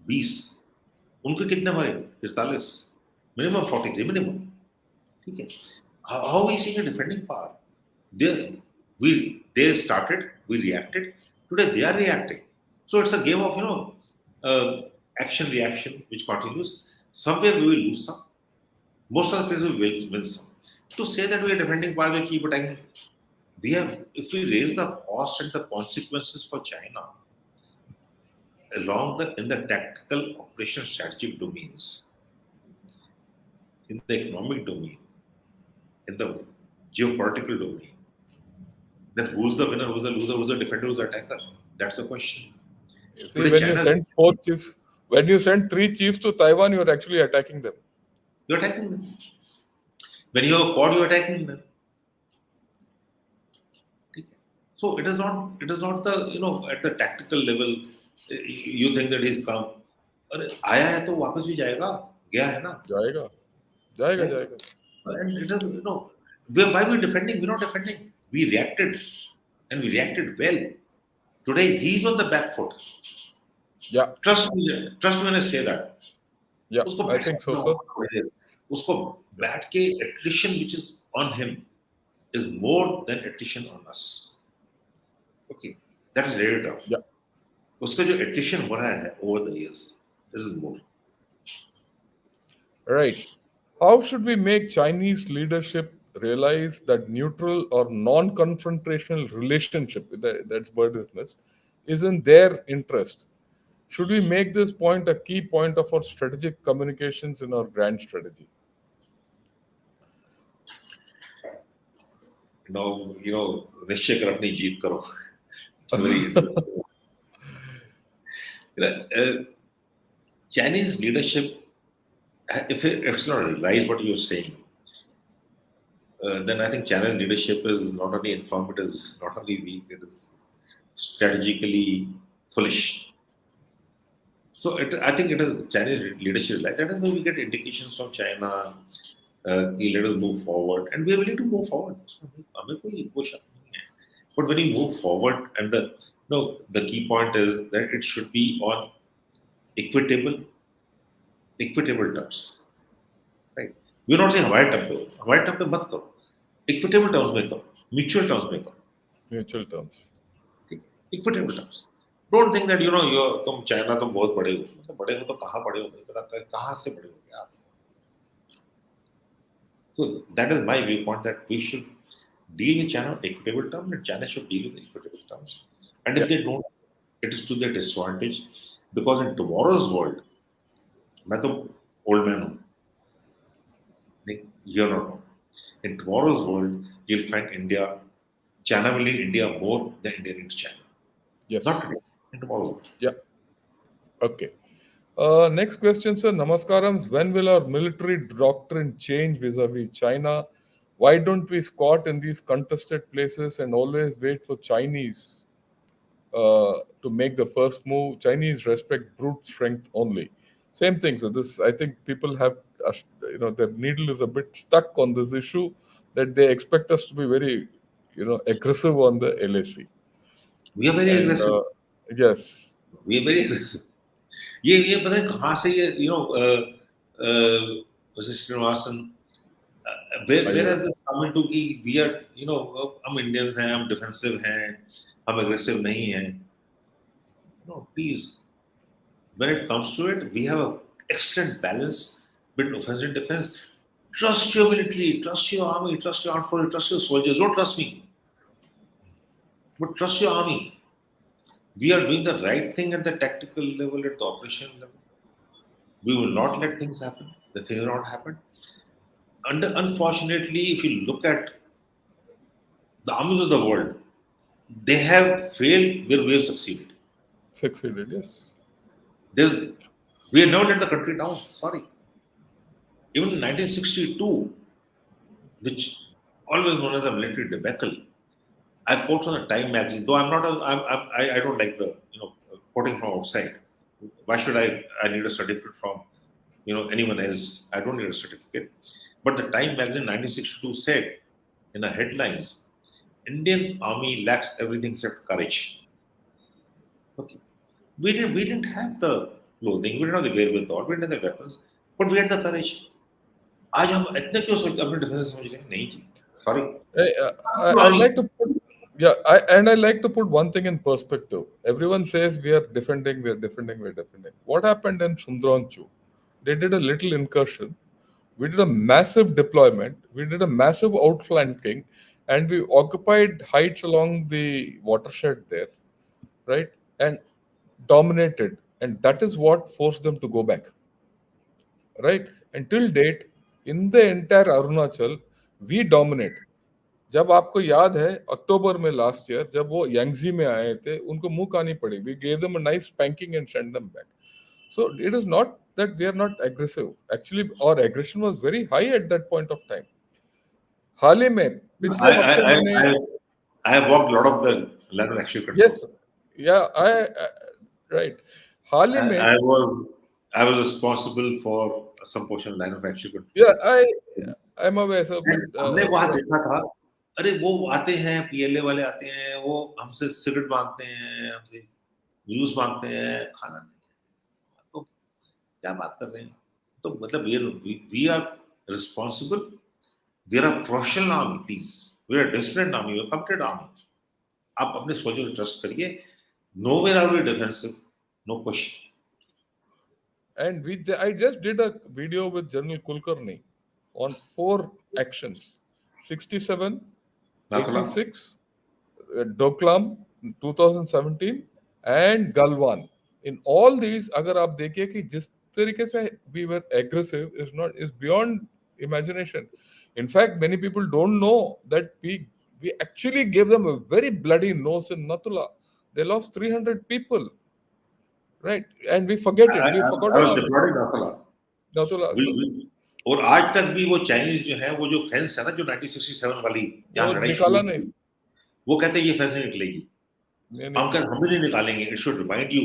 20, उनके कितने मारे? 43, मिनिमम 43 मिनिमम. ठीक है. How is he a defending power? They started, we reacted. Today they are reacting. So it's a game of action reaction which continues. Somewhere we will lose some. Most of the places we will win some. To say that we are defending power, we keep attacking. If we raise the cost and the consequences for China in the tactical operation strategic domains, in the economic domain, in the geopolitical domain, then who's the winner, who's the loser, who's the defender, who's the attacker? That's the question. See, when you send 3 chiefs to Taiwan, you're actually attacking them. You're attacking them. When you have a quad, you're attacking them. So it is not the at the tactical level. You think that he's come. अरे आया है तो वापस भी जाएगा, गया है ना? जाएगा. And it is why we defending? We're not defending. We reacted, and we reacted well. Today he's on the back foot. Yeah. Trust me when I say that. Yeah, I think so, sir. उसको बैठ के attrition which is on him is more than attrition on us. Okay, that is laid down. Yeah. उसका जो attrition हो रहा है over the years, this is more. Right. How should we make Chinese leadership realize that neutral or non-confrontational relationship, that's business, is in their interest. Should we make this point a key point of our strategic communications in our grand strategy? निश्चय कर अपनी जीत करो. It's very interesting. Chinese leadership, if it's not realize what you're saying, then I think Chinese leadership is not only informed, it is not only weak, it is strategically foolish. So I think it is Chinese leadership like that is why we get indications from China. Let us move forward, and we are willing to move forward. But when you move forward, and the key point is that it should be on equitable terms, right? We're not saying हमारे term पे मत करो, equitable terms में करो, mutual terms में करो. Mutual terms. Equitable terms. Don't think that तुम China तुम बहुत बड़े हो, मतलब बड़े हो तो कहाँ बड़े हो, पता कहाँ से बड़े हो गए आप. So that is my viewpoint, that we should deal with China on equitable terms, and China should deal with equitable terms. And if they don't, it is to their disadvantage, because in tomorrow's world, मैं तो old man हूँ, you're not. In tomorrow's world, you'll find China will need India more than India needs China. Yes. Not today, in tomorrow's world. Yeah. Okay. Next question, sir. Namaskarams. When will our military doctrine change vis-a-vis China? Why don't we squat in these contested places and always wait for Chinese to make the first move? Chinese respect brute strength only. Same thing. So this, I think people have, their needle is a bit stuck on this issue, that they expect us to be very, aggressive on the LAC. We are very aggressive. Yes. We are very aggressive. ये पता है कहाँ से ये Srinivasan, where has this come into कि we are हम Indians हैं, हम defensive हैं, हम aggressive नहीं हैं. No, please. When it comes to it, we have an excellent balance between offense and defense. Trust your military, trust your army, trust your armed forces, trust your soldiers. Don't trust me, but trust your army. We are doing the right thing at the tactical level, at the operational level. We will not let things happen. The things will not happen. Unfortunately, if you look at the armies of the world, they have failed where we have succeeded. Succeeded, yes. We have never let the country down. Sorry. Even in 1962, which always known as a military debacle, I quote from the Time magazine. Though I don't like the quoting from outside. Why should I need a certificate from anyone else? I don't need a certificate. But the Time magazine 1962 said in the headlines, Indian army lacks everything except courage. Okay. We didn't have the clothing, we didn't have the wherewithal, we didn't have the weapons, but we had the courage. आज हम इतने क्यों अपने defence समझ रहे हैं? नहीं जी. Sorry. I'd like to put, I'd like to put one thing in perspective. Everyone says we are defending. What happened in Sundaranchu? They did a little incursion. We did a massive deployment. We did a massive outflanking, and we occupied heights along the watershed there, right? And dominated. And that is what forced them to go back, right? Until date, in the entire Arunachal, we dominate. जब आपको याद है अक्टूबर में last year जब वो Yangtze में आए थे उनको मुंह खानी पड़ी. We gave them a nice spanking and sent them back. So it is not that we are not aggressive. Actually, our aggression was very high at that point of time. हाल ही में पिछले हफ्ते मैंने I have walked a lot of the line of action control. Yes, yeah, right. हाल ही में I was responsible for some portion of line of action control. Yeah, I'm aware. So, हमने वहाँ देखा था, अरे वो आते हैं पीएलए वाले आते हैं, वो हमसे सिगरेट मांगते हैं, हमसे जूस मांगते हैं, खाना नहीं. तो क्या बात कर रहे हैं? तो मतलब we are responsible. We are a professional army, please. We are a disciplined army. We are a committed army. आप अपने सोल्जर को ट्रस्ट करिए. Nowhere are we defensive. No question. And I just did a video with General Kulkarni on 4 actions. 67, Nathula. 86, Doklam 2017 and Galwan. In all these, अगर आप देखिए कि जिस तरीके से we were aggressive is beyond imagination. In fact, many people don't know that we actually gave them a very bloody nose in Nathula. They lost 300 people, right? And we forget it. We forgot I was about deployed in Nathula. Nathula. So और आज तक भी वो Chinese जो है, वो जो fence है ना, जो 1967 वाली जहाँ वो लड़ाई निकाला शुरू नहीं. हुई, वो कहते हैं ये फेंस नहीं निकलेगी. हम कहते हम भी नहीं निकालेंगे. It should remind you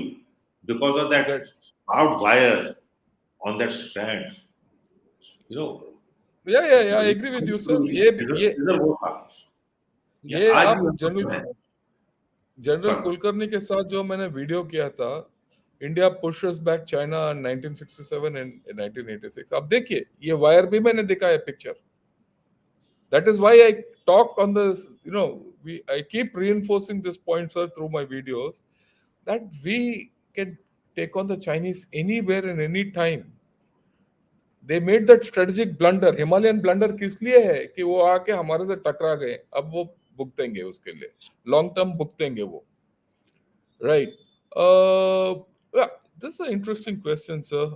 because of that barbed wire on that strand, you know. Yeah, I agree with you, sir. इधर वो था. ये आज आप भी जनरल कुलकर्णी के साथ जो मैंने वीडियो किया था, India pushes back China 1967 and 1986. अब देखिए, ये वायर भी मैंने दिखाया picture. That is why I talk on this, I keep reinforcing this point, sir, through my videos, that we can take on the Chinese anywhere and any time. They made that strategic blunder. Himalayan blunder किस लिए है कि वो आके हमारे से टकरा गए. अब वो भुगतेंगे उसके लिए, लॉन्ग टर्म भुगतेंगे वो, right? Yeah, this is an interesting question, sir.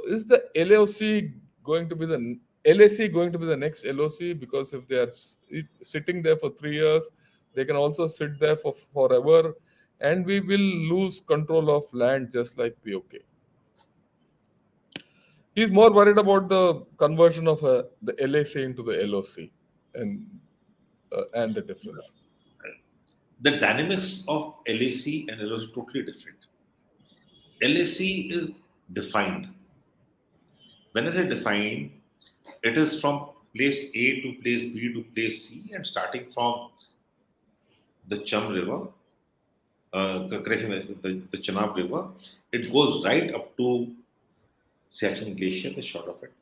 Is the LOC going to be the LAC going to be the next LOC? Because if they are sitting there for 3 years, they can also sit there for forever, and we will lose control of land just like POK. He's more worried about the conversion of the LAC into the LOC and the difference. The dynamics of LAC and LOC are totally different. LAC is defined. When I say defined, it is from place A to place B to place C, and starting from the Cham River, the Chenab River, it goes right up to Siachen Glacier, the short of it.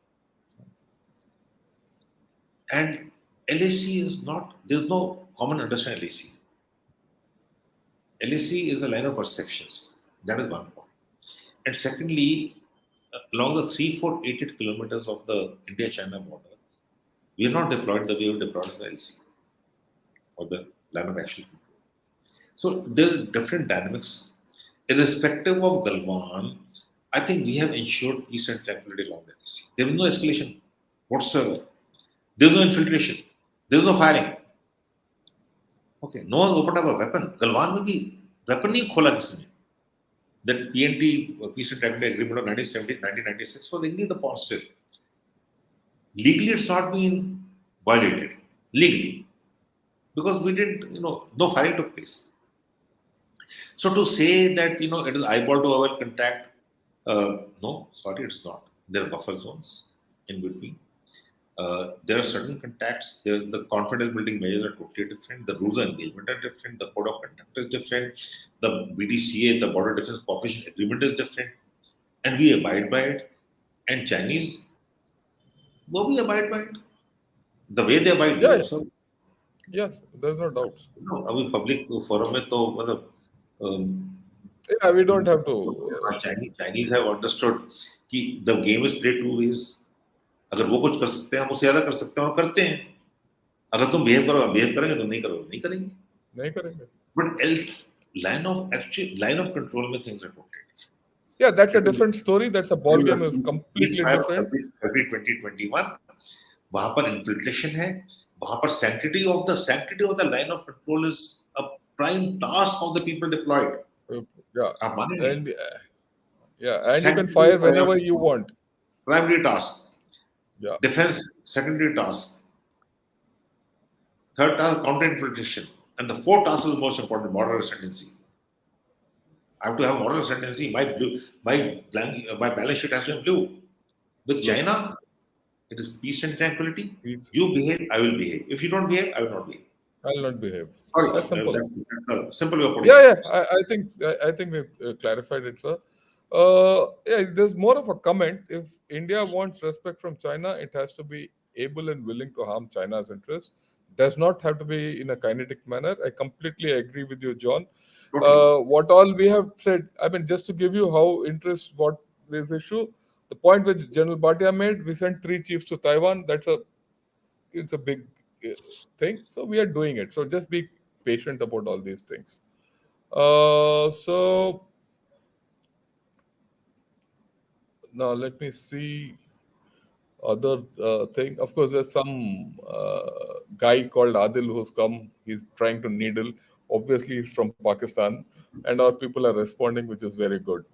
And LAC is not, there's no common understanding of LAC. LAC is a line of perceptions. That is one point. And secondly, along the 3,488 kilometers of the India-China border, we are not deployed the way we deployed in the LC or the line of action control. So there are different dynamics. Irrespective of Galwan, I think we have ensured peace and tranquility along the LC. There is no escalation whatsoever. There is no infiltration. There is no firing. Okay, no one opened up a weapon. Galwan में भी weapon नहीं खोला किसी ने. That PNT, Peace and Tranquility Agreement of 1996 was agreed upon still. Legally, it's not been violated. Legally. Because we didn't, no firing took place. So to say that, it is eyeball to eyeball contact, no, sorry, it's not. There are buffer zones in between. There are certain contacts. The confidence building measures are totally different. The rules of engagement are different. The code of conduct is different. The BDCA, the Border Defense Cooperation Agreement is different. And we abide by it. And Chinese, will we abide by it? The way they abide by it. So, yes, there's no doubts. अभी public forum में तो मतलब yeah, we don't have to. Chinese have understood कि the game is played two ways. अगर वो कुछ कर सकते हैं हम उससे ज्यादा कर सकते हैं और करते हैं. अगर तुम बिहेव करेंगे तो नहीं करेंगे. But line of control में things are totally different. Yeah, that's a different story. That's a ball game is completely different. February 2021 वहाँ पर infiltration है. वहाँ पर sanctity of the line of control is a prime task of the people deployed. Yeah, and you can fire whenever you want. Primary task. Yeah. Defense, secondary task. Third task, counter-infiltration. And the fourth task is the most important, border ascendancy. I have to have border ascendancy. My balance sheet has to be blue. With China, it is peace and tranquility. Peace. You behave, I will behave. If you don't behave, I will not behave. I will not behave. Sorry, that's simple. That's a simple way of putting it. Yeah. I think we've clarified it, sir. There's more of a comment. If India wants respect from China, it has to be able and willing to harm China's interests. Does not have to be in a kinetic manner. I completely agree with you, John. Okay. What all we have said, I mean, just to give you how interest what this issue, the point which General Bhatia made, we sent 3 chiefs to Taiwan. That's a it's a big uh, thing. So we are doing it. So just be patient about all these things. So now let me see other thing. Of course, there's some guy called Adil who's come. He's trying to needle. Obviously, he's from Pakistan, and our people are responding, which is very good.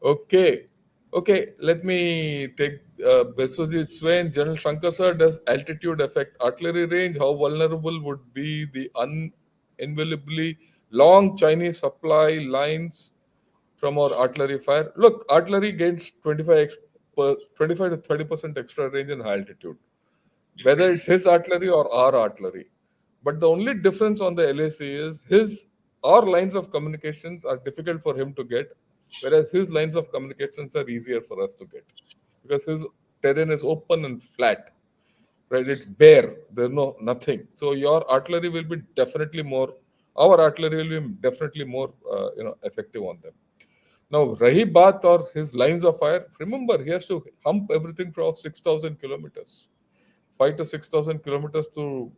Okay, okay. Let me take Beswajit Swain. General Shankar sir, does altitude affect artillery range? How vulnerable would be the uninviolably long Chinese supply lines from our artillery fire? Look, artillery gains 25 to 30% extra range in high altitude, whether it's his artillery or our artillery. But the only difference on the LAC is our lines of communications are difficult for him to get, whereas his lines of communications are easier for us to get because his terrain is open and flat, right? It's bare. There's nothing. So your artillery will be definitely more. Our artillery will be definitely more, effective on them. Now, Rahi Bath or his lines of fire, remember, he has to hump everything for 6,000 kilometers, 5 to 6,000 kilometers to,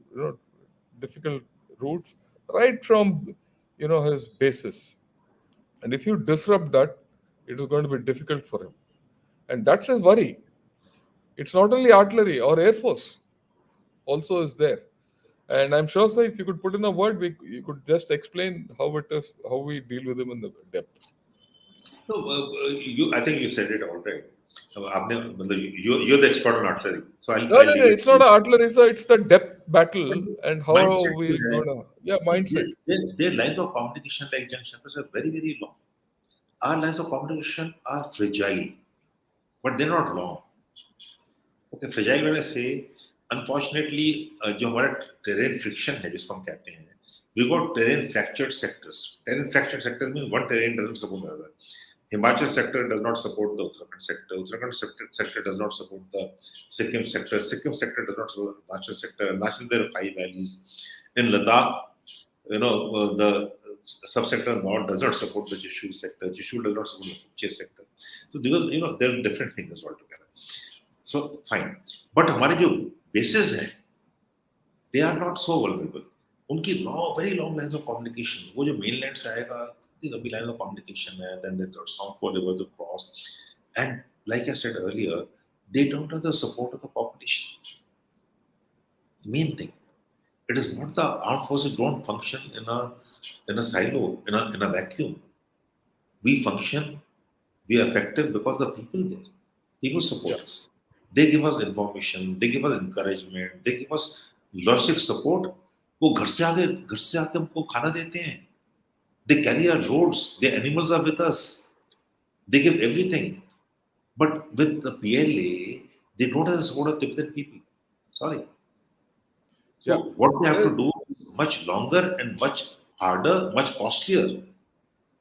difficult routes, right from, his bases. And if you disrupt that, it is going to be difficult for him. And that's his worry. It's not only artillery or air force also is there. And I'm sure, sir, if you could put in a word, you could just explain how it is, how we deal with him in the depth. So, I think you said it all right. You're the expert on artillery, so No, I'll no, no. leave it It's to not you. an artillery, sir. It's the depth battle and how Mindset we gonna. Yeah, mindset. their lines of communication, like junctions, are very, very long. Our lines of communication are fragile, but they're not long. Okay, fragile when I say, unfortunately, जो हमारा terrain friction है जिसको हम कहते हैं, we got terrain fractured sectors. Terrain fractured sectors means one terrain doesn't support the other. Himachal sector does not support the Uttarakhand sector. Sector does not support the Sikkim sector. Sikkim sector does not support the Himachal sector. Himachal, there are 5 valleys. In Ladakh, the subsector north does not support the Jishu sector. Jishu does not support the Fuche sector. So because there are different things altogether. So fine, but हमारे जो bases हैं, they are not so vulnerable. उनकी very long lines of communication. वो जो mainland से आएगा, इतनी लंबी lines of communication है. Then there are Songpo river to cross, and like I said earlier, they don't have the support of the population. Main thing, it is not the armed forces don't function in a silo, in a vacuum. We function, we are effective because the people there, people support Yeah. us. They give us information, they give us encouragement, they give us logistic support. वो घर से आके हमको खाना देते हैं. They carry our loads. Their animals are with us. They give everything. But with the PLA, they don't have the support of Tibetan people. Sorry. So Yeah. what they have to do is much longer and much harder, much costlier.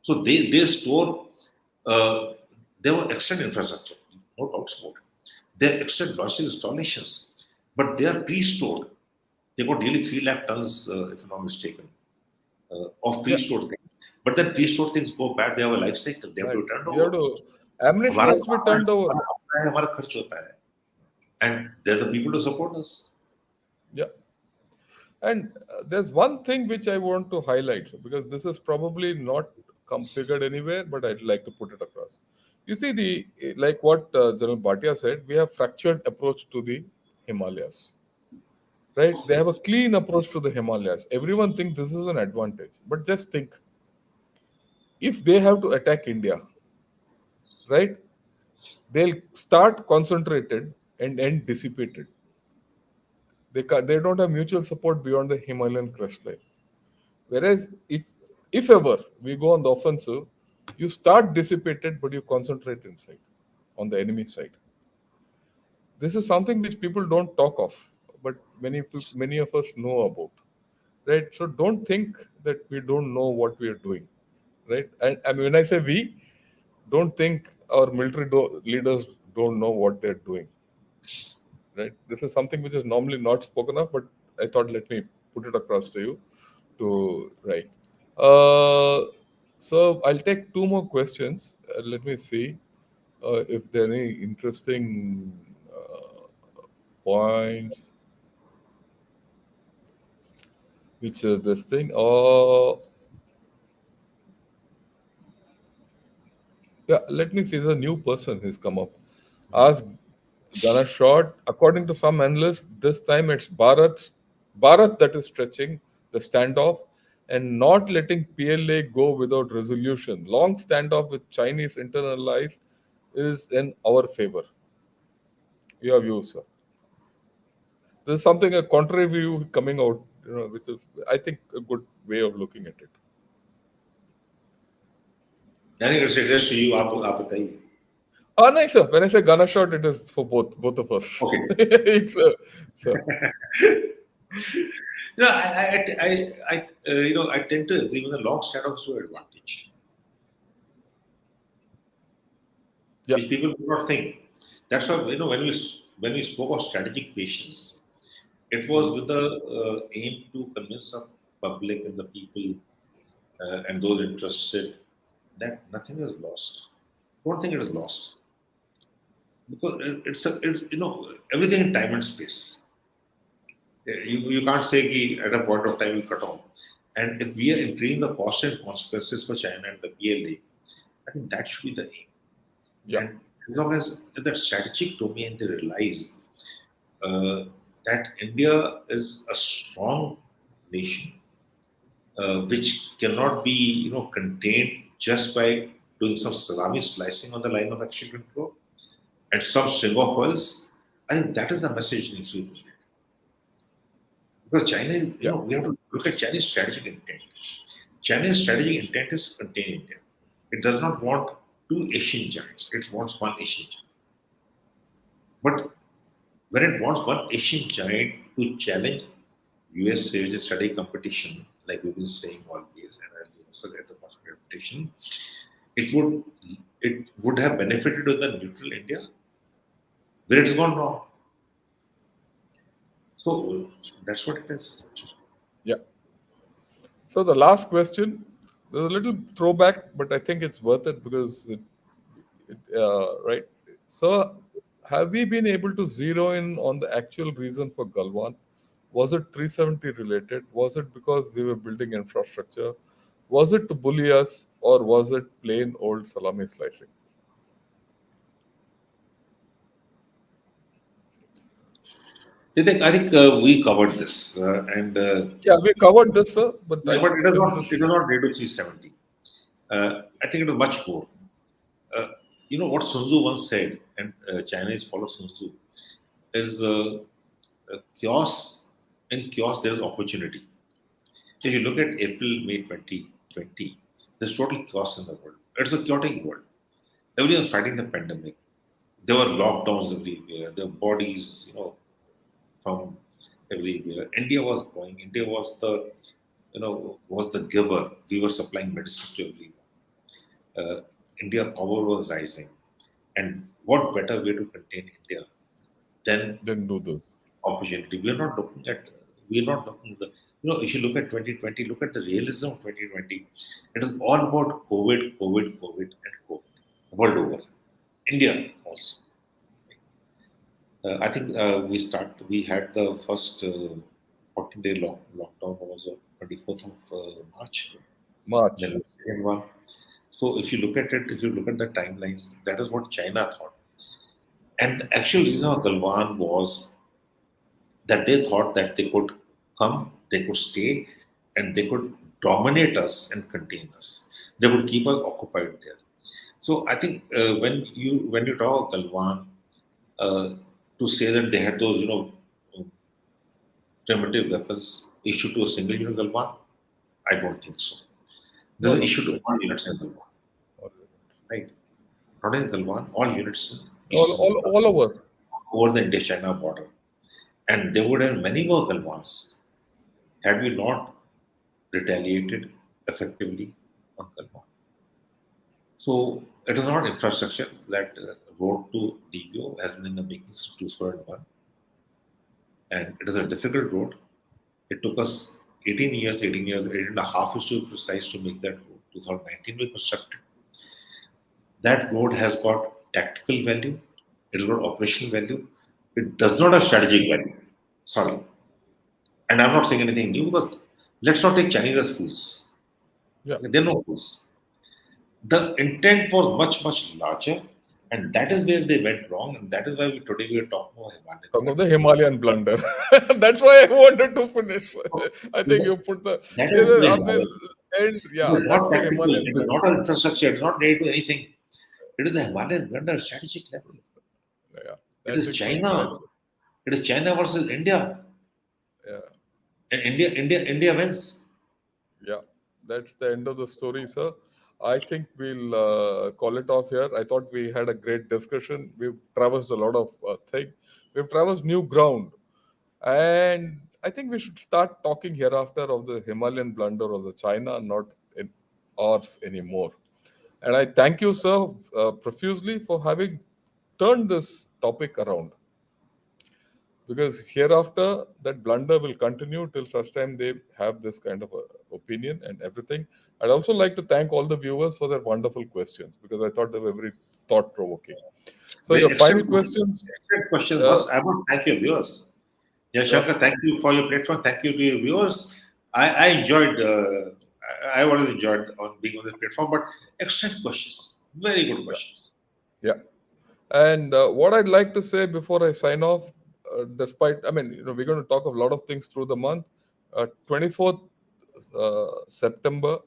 So they store uh, their extended infrastructure, no doubts about it. Their extended logistic installations, but they are pre-stored. They got nearly 3 lakh tons, if I'm not mistaken, of Yeah. pre-stored things. But then pre-stored things go bad. They have a life cycle. They have to Right. be turned You have over. to. Ammunition हमारा has to be turned over. हमारा अपना है, हमारा खर्च होता है. And they're the people to support us. Yeah. And there's one thing which I want to highlight, so because this is probably not figured anywhere, but I'd like to put it across. You see, like what General Bhatia said, we have fractured approach to the Himalayas, right? They have a clean approach to the Himalayas. Everyone thinks this is an advantage, but just think, if they have to attack India, right? They'll start concentrated and end dissipated. They don't have mutual support beyond the Himalayan crest line. Whereas if ever we go on the offensive, you start dissipated, but you concentrate inside on the enemy side. This is something which people don't talk of, but many of us know about, right? So don't think that we don't know what we are doing, right? And when I say we, don't think our military leaders don't know what they're doing, right? This is something which is normally not spoken of, but I thought let me put it across to you to right. Uh, so I'll take two more questions. Let me see if there are any interesting points. which is this thing. Oh, yeah. Let me see. There's a new person who's come up. Ask Gonna short. According to some analysts, this time it's Bharat that is stretching the standoff and not letting PLA go without resolution. Long standoff with Chinese internal allies is in our favor. Your views, sir. There's something a contrary view coming out, which is I think a good way of looking at it. I think it's addressed to you. आप बताइए. No, sir. When I say Gonna short, it is for both of us. Okay. It's sir. No, I tend to agree with the long standoff is to advantage, Yeah. which people do not think. That's why when we spoke of strategic patience, it was with the aim to convince the public and the people and those interested that nothing is lost. I don't think it is lost because it's everything in time and space. You can't say ki at a point of time we cut off. And if we are increasing the cost and consequences for China and the PLA, I think that should be the aim. Yeah. And as long as in that strategic domain they realize that India is a strong nation which cannot be contained just by doing some salami slicing on the line of action control and some string of pearls. I think that is the message needs to be given. Because China is, we have to look at Chinese strategic intent. China's strategic intent is to contain India. It does not want two Asian giants. It wants one Asian giant. But when it wants one Asian giant to challenge US strategic study competition, like we've been saying always, and I'll also get the reputation, it would have benefited with the neutral India, where it's gone wrong. So that's what it is. Yeah. So the last question, there's a little throwback, but I think it's worth it because right. So have we been able to zero in on the actual reason for Galwan? Was it 370 related? Was it because we were building infrastructure? Was it to bully us, or was it plain old salami slicing? I think we covered this, and Yeah, we covered this, sir. But yeah, I, but since this, it is not related to 370. I think it is much more. What Sun Tzu once said, and Chinese follow Sun Tzu, is chaos. In chaos, there is opportunity. If you look at April, May 2020, there's total chaos in the world. It's a chaotic world. Everyone was fighting the pandemic. There were lockdowns everywhere. There were bodies, from everywhere. India was growing. India was was the giver. We were supplying medicine to everyone. India power was rising. And what better way to contain India than didn't do this. opportunity? We're not looking at if you look at 2020, look at the realism of 2020. It is all about COVID, COVID, COVID, and COVID. World over. India also. I think we had the first 14-day lockdown was on 24th of March. March. Then the second one. So if you look at it, if you look at the timelines, that is what China thought. And the actual reason of Galwan was that they thought that they could come, they could stay, and they could dominate us and contain us. They would keep us occupied there. So I think when you talk Galwan, to say that they had those primitive weapons issued to a single unit Galwan, I don't think so. They were issued to all units in Galwan, right? Not in Galwan, all units All of us. over the India-China border. And there would have many more Galwans had we not retaliated effectively on Galwan. So it is not infrastructure. That road to DBO has been in the making since 2001. And it is a difficult road. It took us 18 years, 18 and a half is to be precise to make that road. 2019 we constructed. That road has got tactical value. It has got operational value. It does not have strategic value. Sorry. And I'm not saying anything new because let's not take Chinese as fools. Yeah. They're no fools. The intent was much, much larger, and that is where they went wrong, and that is why today we are talking about Himalayan Talking of the Blunder. Himalayan blunder. That's why I wanted to finish. I think So you put the that yeah, is the आपने Himalayan. end, It yeah, is not that's the tactical. Himalayan It is not blunder. an infrastructure. It is not related to anything. It is the Himalayan blunder strategic level. Yeah, It that's is exactly. China. It is China versus India. Yeah, And India wins. yeah, that's the end of the story, sir. I think we'll call it off here. I thought we had a great discussion. We've traversed a lot of things. We've traversed new ground, and I think we should start talking hereafter of the Himalayan blunder of the China, not in ours anymore. And I thank you, sir, profusely for having turned this topic around. Because hereafter, that blunder will continue till such time they have this kind of opinion and everything. I'd also like to thank all the viewers for their wonderful questions because I thought they were very thought provoking. So, your Very final questions? excellent question. Uh, I must thank your viewers. Yeah, yeah, Shankar, thank you for your platform. Thank you to your viewers. I enjoyed. I always enjoyed on being on this platform. But excellent questions. Very good yeah, questions. yeah. And what I'd like to say before I sign off, despite, I mean, we're going to talk a lot of things through the month. 24th September,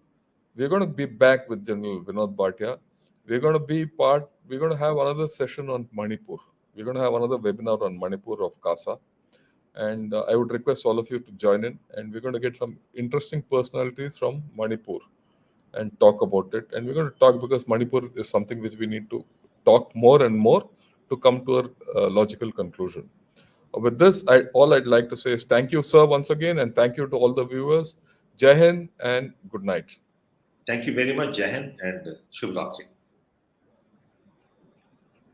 we're going to be back with General Vinod Bhatia. We're going to have another session on Manipur. We're going to have another webinar on Manipur of Kasa. And I would request all of you to join in. And we're going to get some interesting personalities from Manipur and talk about it. And we're going to talk because Manipur is something which we need to talk more and more to come to a logical conclusion. With this, all I'd like to say is thank you, sir, once again, and thank you to all the viewers. Jai Hind and good night. Thank you very much, Jahan, and Shubh Ratri.